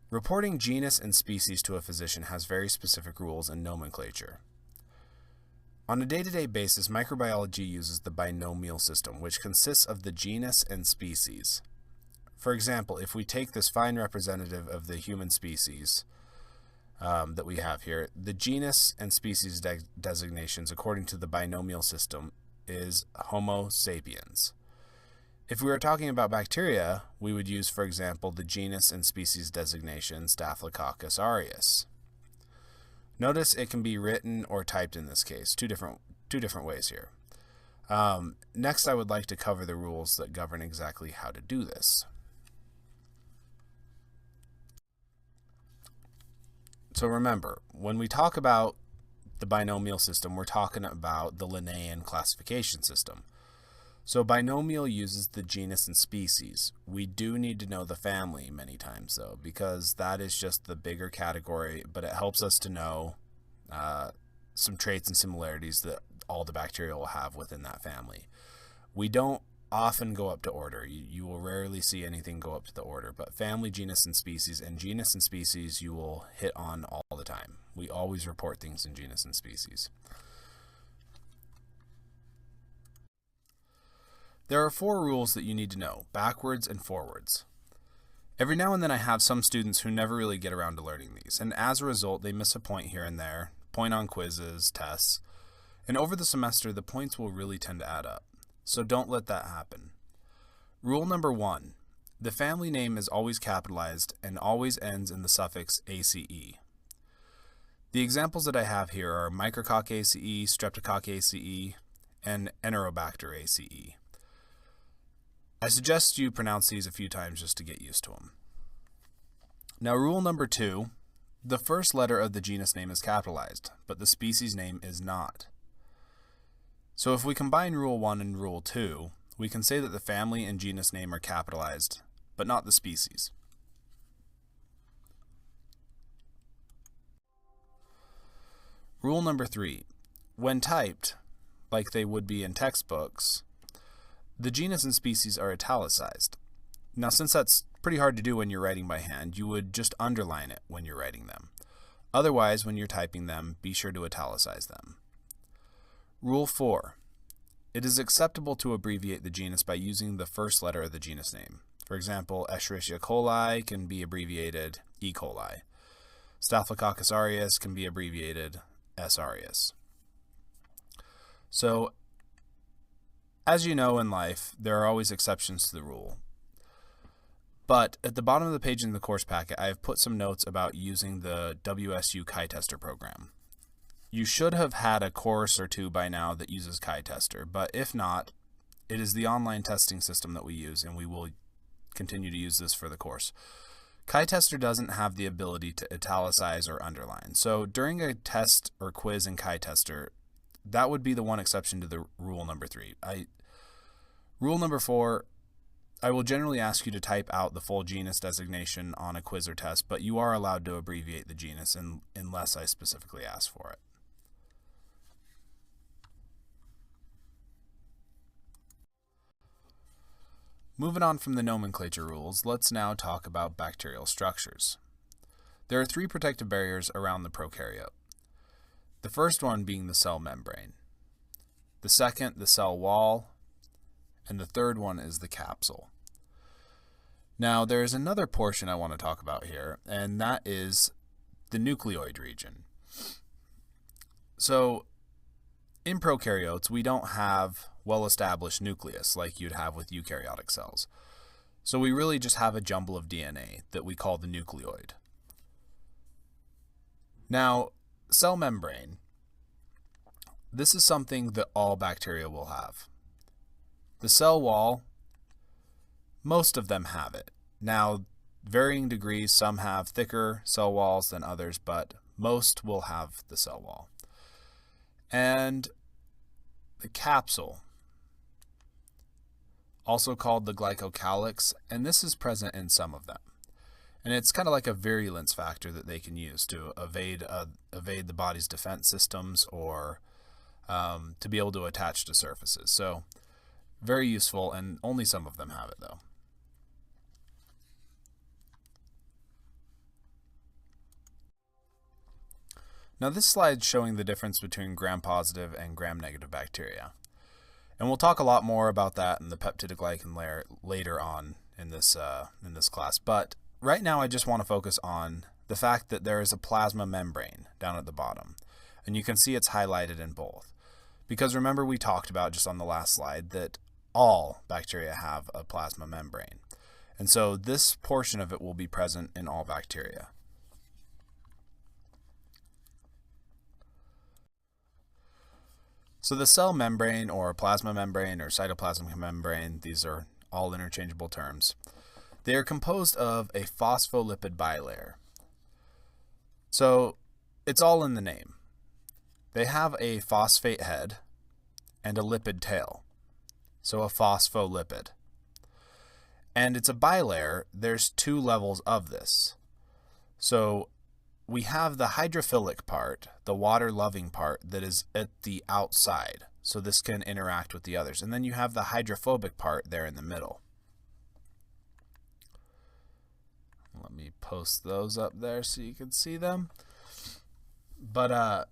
S2: Reporting genus and species to a physician has very specific rules and nomenclature. On a day-to-day basis, microbiology uses the binomial system, which consists of the genus and species. For example, if we take this fine representative of the human species that we have here, the genus and species designations according to the binomial system is Homo sapiens. If we were talking about bacteria, we would use, for example, the genus and species designation Staphylococcus aureus. Notice it can be written or typed in this case, two different ways here. Next, I would like to cover the rules that govern exactly how to do this. So remember, when we talk about the binomial system, we're talking about the Linnaean classification system. So binomial uses the genus and species. We do need to know the family many times, though, because that is just the bigger category, but it helps us to know some traits and similarities that all the bacteria will have within that family. We don't often go up to order. You will rarely see anything go up to the order, but family, genus, and species you will hit on all the time. We always report things in genus and species. There are 4 rules that you need to know, backwards and forwards. Every now and then I have some students who never really get around to learning these, and as a result they miss a point here and there, point on quizzes, tests, and over the semester the points will really tend to add up. So don't let that happen. Rule number 1, the family name is always capitalized and always ends in the suffix ace. The examples that I have here are Micrococcus ace, Streptococcus ace, and Enterobacter ace. I suggest you pronounce these a few times just to get used to them. Now, rule number 2, the first letter of the genus name is capitalized, but the species name is not. So if we combine rule 1 and rule 2, we can say that the family and genus name are capitalized, but not the species. Rule number 3, when typed, like they would be in textbooks, the genus and species are italicized. Now, since that's pretty hard to do when you're writing by hand, you would just underline it when you're writing them. Otherwise, when you're typing them, be sure to italicize them. Rule 4. It is acceptable to abbreviate the genus by using the first letter of the genus name. For example, Escherichia coli can be abbreviated E. coli. Staphylococcus aureus can be abbreviated S. aureus. So, as you know in life, there are always exceptions to the rule. But at the bottom of the page in the course packet, I have put some notes about using the WSU Chi-Tester program. You should have had a course or two by now that uses Chi-Tester, but if not, it is the online testing system that we use, and we will continue to use this for the course. Chi-Tester doesn't have the ability to italicize or underline. So during a test or quiz in Chi-Tester, that would be the one exception to the rule number 3. Rule number 4, I will generally ask you to type out the full genus designation on a quiz or test, but you are allowed to abbreviate the genus unless I specifically ask for it. Moving on from the nomenclature rules, let's now talk about bacterial structures. There are 3 protective barriers around the prokaryote. The first one being the cell membrane, the second the cell wall, and the third one is the capsule. Now there is another portion I want to talk about here, and that is the nucleoid region. So in prokaryotes, we don't have well-established nucleus like you'd have with eukaryotic cells. So we really just have a jumble of DNA that we call the nucleoid. Now, cell membrane, this is something that all bacteria will have. The cell wall, most of them have it. Now, varying degrees, some have thicker cell walls than others, but most will have the cell wall. And the capsule, also called the glycocalyx, and this is present in some of them. And it's kind of like a virulence factor that they can use to evade the body's defense systems or to be able to attach to surfaces. So very useful, and only some of them have it though. Now this slide's showing the difference between gram-positive and gram-negative bacteria. And we'll talk a lot more about that in the peptidoglycan layer later on in this class. But right now I just want to focus on the fact that there is a plasma membrane down at the bottom. And you can see it's highlighted in both. Because remember we talked about just on the last slide that all bacteria have a plasma membrane. And so this portion of it will be present in all bacteria. So the cell membrane or plasma membrane or cytoplasmic membrane, these are all interchangeable terms. They are composed of a phospholipid bilayer. So it's all in the name. They have a phosphate head and a lipid tail, so a phospholipid. And it's a bilayer. There's two levels of this. So we have the hydrophilic part, the water-loving part, that is at the outside. So this can interact with the others. And then you have the hydrophobic part there in the middle. Let me post those up there so you can see them. But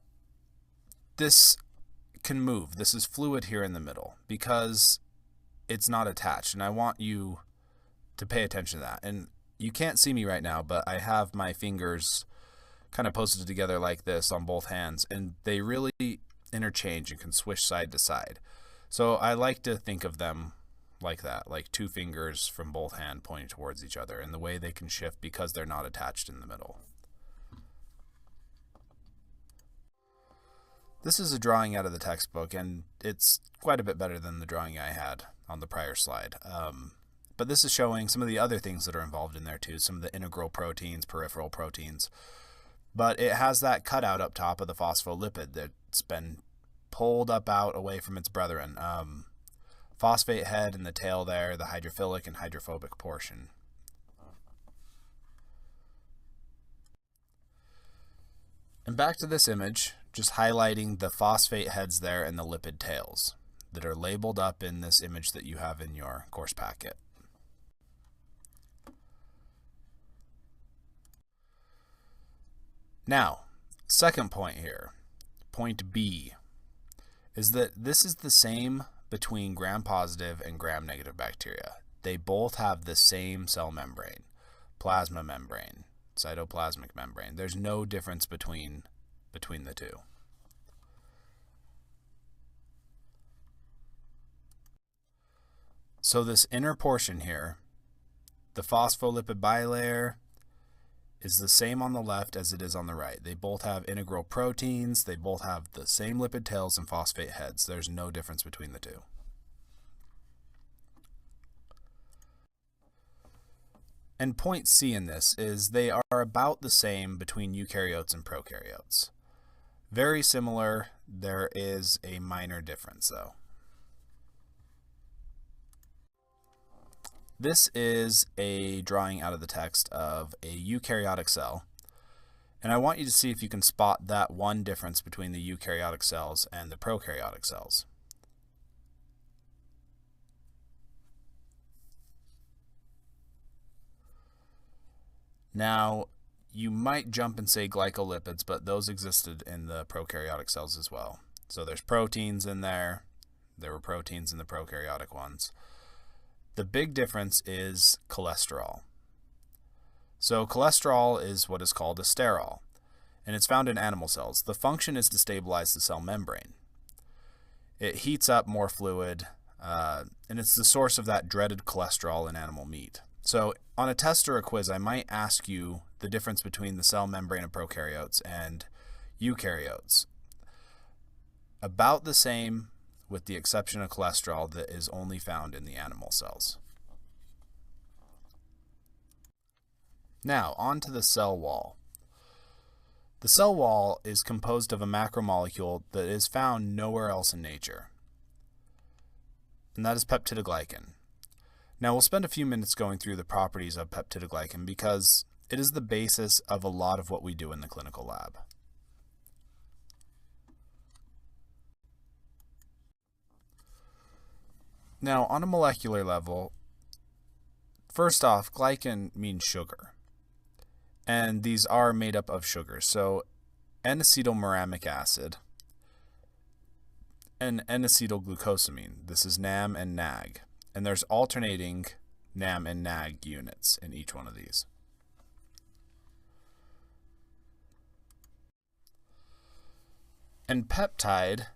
S2: this can move. This is fluid here in the middle because it's not attached. And I want you to pay attention to that. And you can't see me right now, but I have my fingers kind of posted together like this on both hands, and they really interchange and can swish side to side. So I like to think of them like that, like two fingers from both hands pointing towards each other, and the way they can shift because they're not attached in the middle. This is a drawing out of the textbook, and it's quite a bit better than the drawing I had on the prior slide. But this is showing some of the other things that are involved in there too, some of the integral proteins, peripheral proteins. But it has that cutout up top of the phospholipid that's been pulled up out away from its brethren. Phosphate head and the tail there, the hydrophilic and hydrophobic portion. And back to this image, just highlighting the phosphate heads there and the lipid tails that are labeled up in this image that you have in your course packet. Now, second point here, point B, is that this is the same between gram-positive and gram-negative bacteria. They both have the same cell membrane, plasma membrane, cytoplasmic membrane. There's no difference between the two. So this inner portion here, the phospholipid bilayer, is the same on the left as it is on the right. They both have integral proteins. They both have the same lipid tails and phosphate heads. There's no difference between the two. And point C in this is they are about the same between eukaryotes and prokaryotes. Very similar. There is a minor difference though. This is a drawing out of the text of a eukaryotic cell, and I want you to see if you can spot that one difference between the eukaryotic cells and the prokaryotic cells. Now, you might jump and say glycolipids, but those existed in the prokaryotic cells as well. So there's proteins in there. There were proteins in the prokaryotic ones. The big difference is cholesterol. So cholesterol is what is called a sterol, and it's found in animal cells. The function is to stabilize the cell membrane. It heats up more fluid, and it's the source of that dreaded cholesterol in animal meat. So on a test or a quiz, I might ask you the difference between the cell membrane of prokaryotes and eukaryotes. About the same, with the exception of cholesterol that is only found in the animal cells. Now, on to the cell wall. The cell wall is composed of a macromolecule that is found nowhere else in nature, and that is peptidoglycan. Now, we'll spend a few minutes going through the properties of peptidoglycan because it is the basis of a lot of what we do in the clinical lab. Now, on a molecular level, first off, glycan means sugar. And these are made up of sugars. So N-acetylmuramic acid and N-acetylglucosamine. This is NAM and NAG. And there's alternating NAM and NAG units in each one of these. And peptide,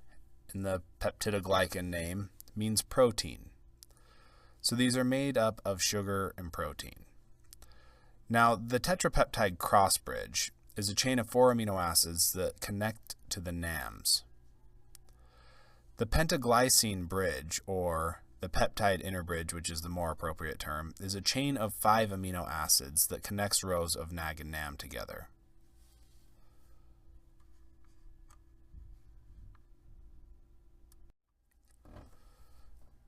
S2: in the peptidoglycan name, means protein. So these are made up of sugar and protein. Now, the tetrapeptide cross bridge is a chain of 4 amino acids that connect to the NAMs. The pentaglycine bridge, or the peptide interbridge, which is the more appropriate term, is a chain of 5 amino acids that connects rows of NAG and NAM together.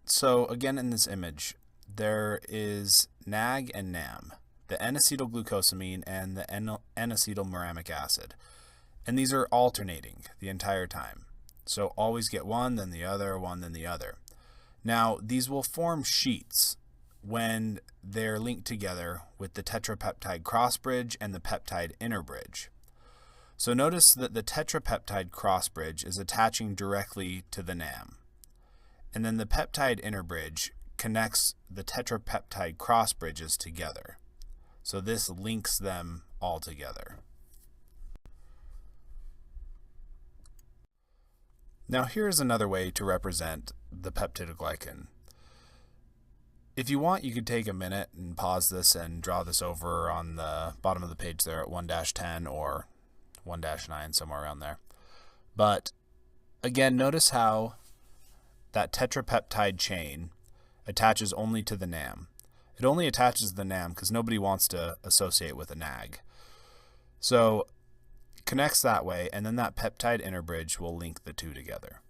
S2: So again, in this image, there is NAG and NAM, the N-acetylglucosamine and the N-acetylmuramic acid. And these are alternating the entire time. So always get one, then the other, one, then the other. Now, these will form sheets when they're linked together with the tetrapeptide cross bridge and the peptide interbridge. So notice that the tetrapeptide cross bridge is attaching directly to the NAM. And then the peptide interbridge connects the tetrapeptide cross bridges together. So this links them all together. Now here's another way to represent the peptidoglycan. If you want, you could take a minute and pause this and draw this over on the bottom of the page there at 1-10 or 1-9, somewhere around there. But again, notice how that tetrapeptide chain attaches only to the NAM. It only attaches to the NAM because nobody wants to associate with a NAG. So connects that way, and then that peptide interbridge will link the two together.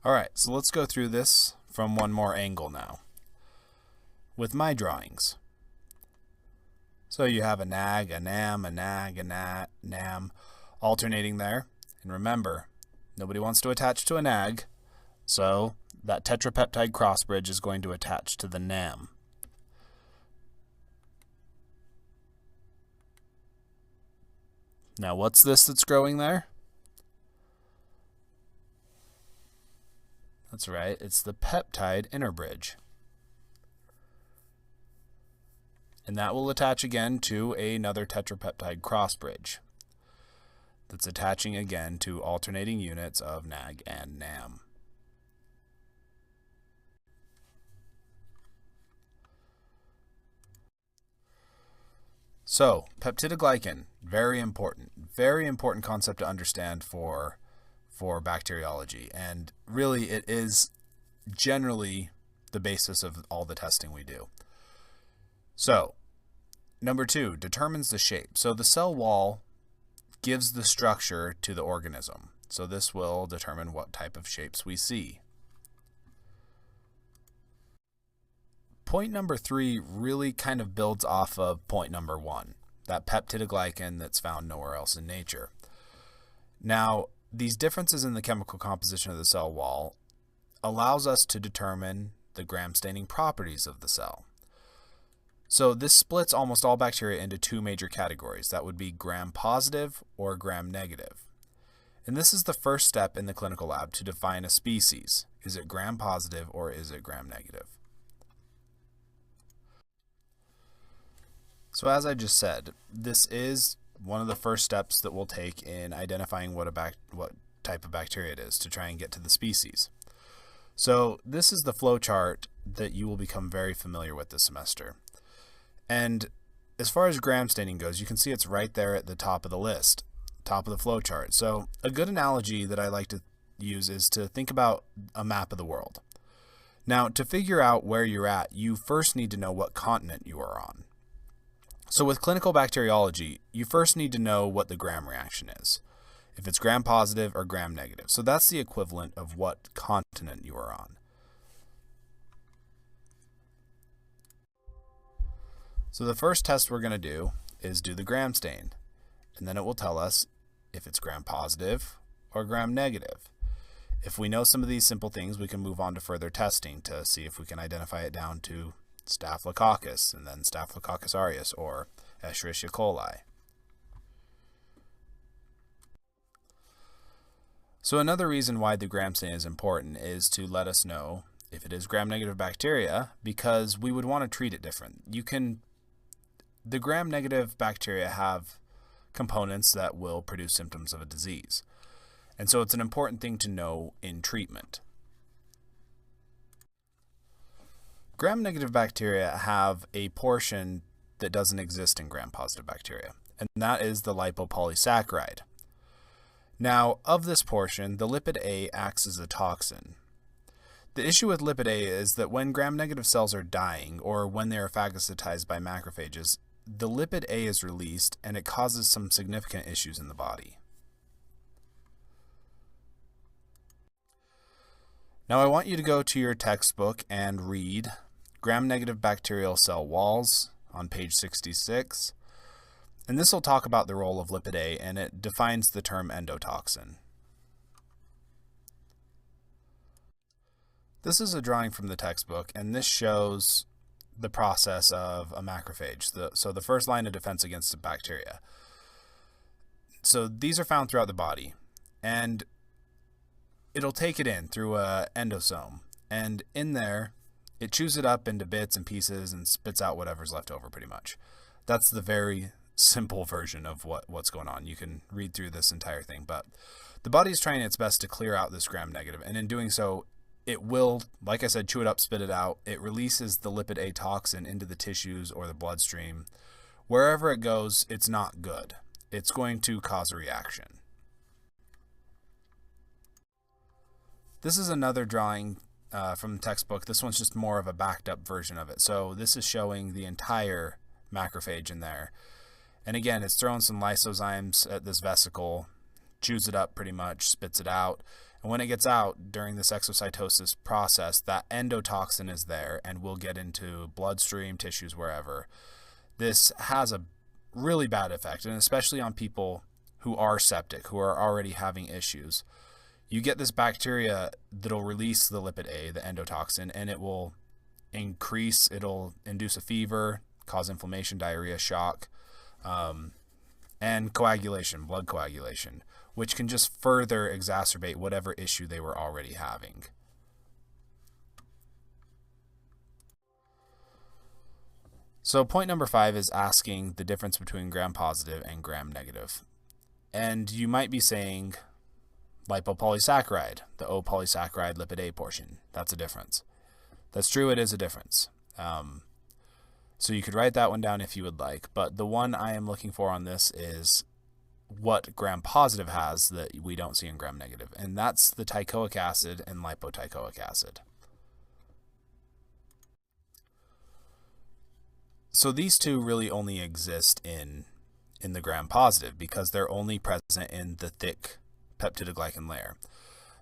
S2: All right, so let's go through this from one more angle now with my drawings. So you have a NAG, a NAM, a NAG, a NAM alternating there. And remember, nobody wants to attach to a NAG, so that tetrapeptide cross bridge is going to attach to the NAM. Now what's this that's growing there? That's right, it's the peptide interbridge. And that will attach again to another tetrapeptide cross bridge that's attaching again to alternating units of NAG and NAM. So, peptidoglycan, very important concept to understand for bacteriology, and really it is generally the basis of all the testing we do. So, number 2, determines the shape. So the cell wall gives the structure to the organism. So this will determine what type of shapes we see. Point number 3 really kind of builds off of point number 1, that peptidoglycan that's found nowhere else in nature. Now, these differences in the chemical composition of the cell wall allows us to determine the gram-staining properties of the cell. So this splits almost all bacteria into 2 major categories. That would be gram-positive or gram-negative. And this is the first step in the clinical lab to define a species. Is it gram-positive or is it gram-negative? So as I just said, this is one of the first steps that we'll take in identifying what type of bacteria it is to try and get to the species. So this is the flow chart that you will become very familiar with this semester. And as far as gram staining goes, you can see it's right there at the top of the list, top of the flow chart. So a good analogy that I like to use is to think about a map of the world. Now, to figure out where you're at, you first need to know what continent you are on. So with clinical bacteriology, you first need to know what the gram reaction is, if it's gram-positive or gram-negative. So that's the equivalent of what continent you are on. So the first test we're going to do is do the gram stain, and then it will tell us if it's gram-positive or gram-negative. If we know some of these simple things, we can move on to further testing to see if we can identify it down to Staphylococcus, and then Staphylococcus aureus or Escherichia coli. So another reason why the gram stain is important is to let us know if it is gram-negative bacteria, because we would want to treat it different. The gram-negative bacteria have components that will produce symptoms of a disease. And so it's an important thing to know in treatment. Gram-negative bacteria have a portion that doesn't exist in gram-positive bacteria, and that is the lipopolysaccharide. Now, of this portion, the lipid A acts as a toxin. The issue with lipid A is that when gram-negative cells are dying, or when they are phagocytized by macrophages, the lipid A is released and it causes some significant issues in the body. Now I want you to go to your textbook and read Gram-negative bacterial cell walls on page 66. And this will talk about the role of lipid A, and it defines the term endotoxin. This is a drawing from the textbook, and this shows the process of a macrophage. So the first line of defense against a bacteria. So these are found throughout the body, and it'll take it in through an endosome, and in there it chews it up into bits and pieces and spits out whatever's left over, pretty much. That's the very simple version of what's going on. You can read through this entire thing, but the body is trying its best to clear out this gram-negative, and in doing so, it will, like I said, chew it up, spit it out. It releases the lipid A toxin into the tissues or the bloodstream. Wherever it goes, it's not good. It's going to cause a reaction. This is another drawing from the textbook. This one's just more of a backed up version of it. So this is showing the entire macrophage in there. And again, it's throwing some lysozymes at this vesicle, chews it up pretty much, spits it out. And when it gets out during this exocytosis process, that endotoxin is there and will get into bloodstream, tissues, wherever. This has a really bad effect, and especially on people who are septic, who are already having issues. You get this bacteria that'll release the lipid A, the endotoxin, and it will it'll induce a fever, cause inflammation, diarrhea, shock, and coagulation, blood coagulation, which can just further exacerbate whatever issue they were already having. So point number 5 is asking the difference between gram-positive and gram-negative. And you might be saying lipopolysaccharide, the O polysaccharide lipid A portion. That's a difference. That's true, it is a difference. So you could write that one down if you would like, but the one I am looking for on this is what gram-positive has that we don't see in gram-negative, and that's the teichoic acid and lipoteichoic acid. So these two really only exist in the gram-positive because they're only present in the thick peptidoglycan layer.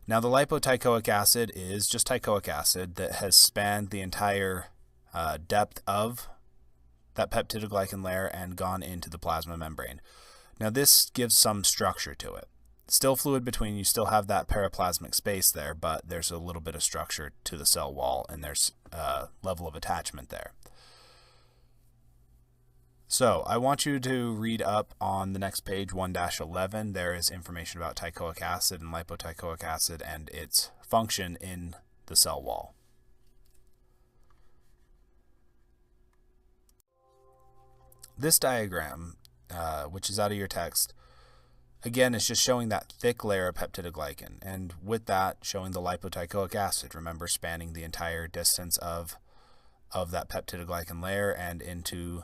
S2: Now the lipoteichoic acid is just teichoic acid that has spanned the entire depth of that peptidoglycan layer and gone into the plasma membrane. Now this gives some structure to it. Still fluid between, you still have that periplasmic space there, but there's a little bit of structure to the cell wall and there's a level of attachment there. So I want you to read up on the next page, 1-11. There is information about teichoic acid and lipoteichoic acid and its function in the cell wall. This diagram, which is out of your text, again, it's just showing that thick layer of peptidoglycan, and with that, showing the lipoteichoic acid. Remember, spanning the entire distance of that peptidoglycan layer and into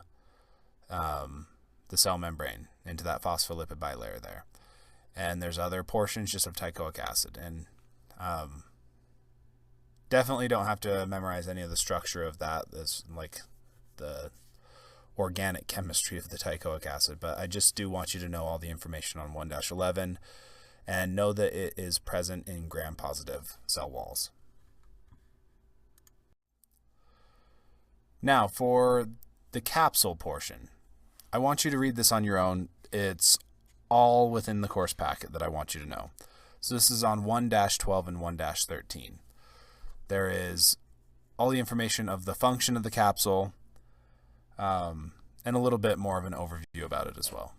S2: the cell membrane, into that phospholipid bilayer there. And there's other portions just of teichoic acid, and definitely don't have to memorize any of the structure of that. That's like the organic chemistry of the teichoic acid, but I just do want you to know all the information on 1-11 and know that it is present in gram-positive cell walls. Now for the capsule portion, I want you to read this on your own. It's all within the course packet that I want you to know. So this is on 1-12 and 1-13. There is all the information of the function of the capsule, and a little bit more of an overview about it as well.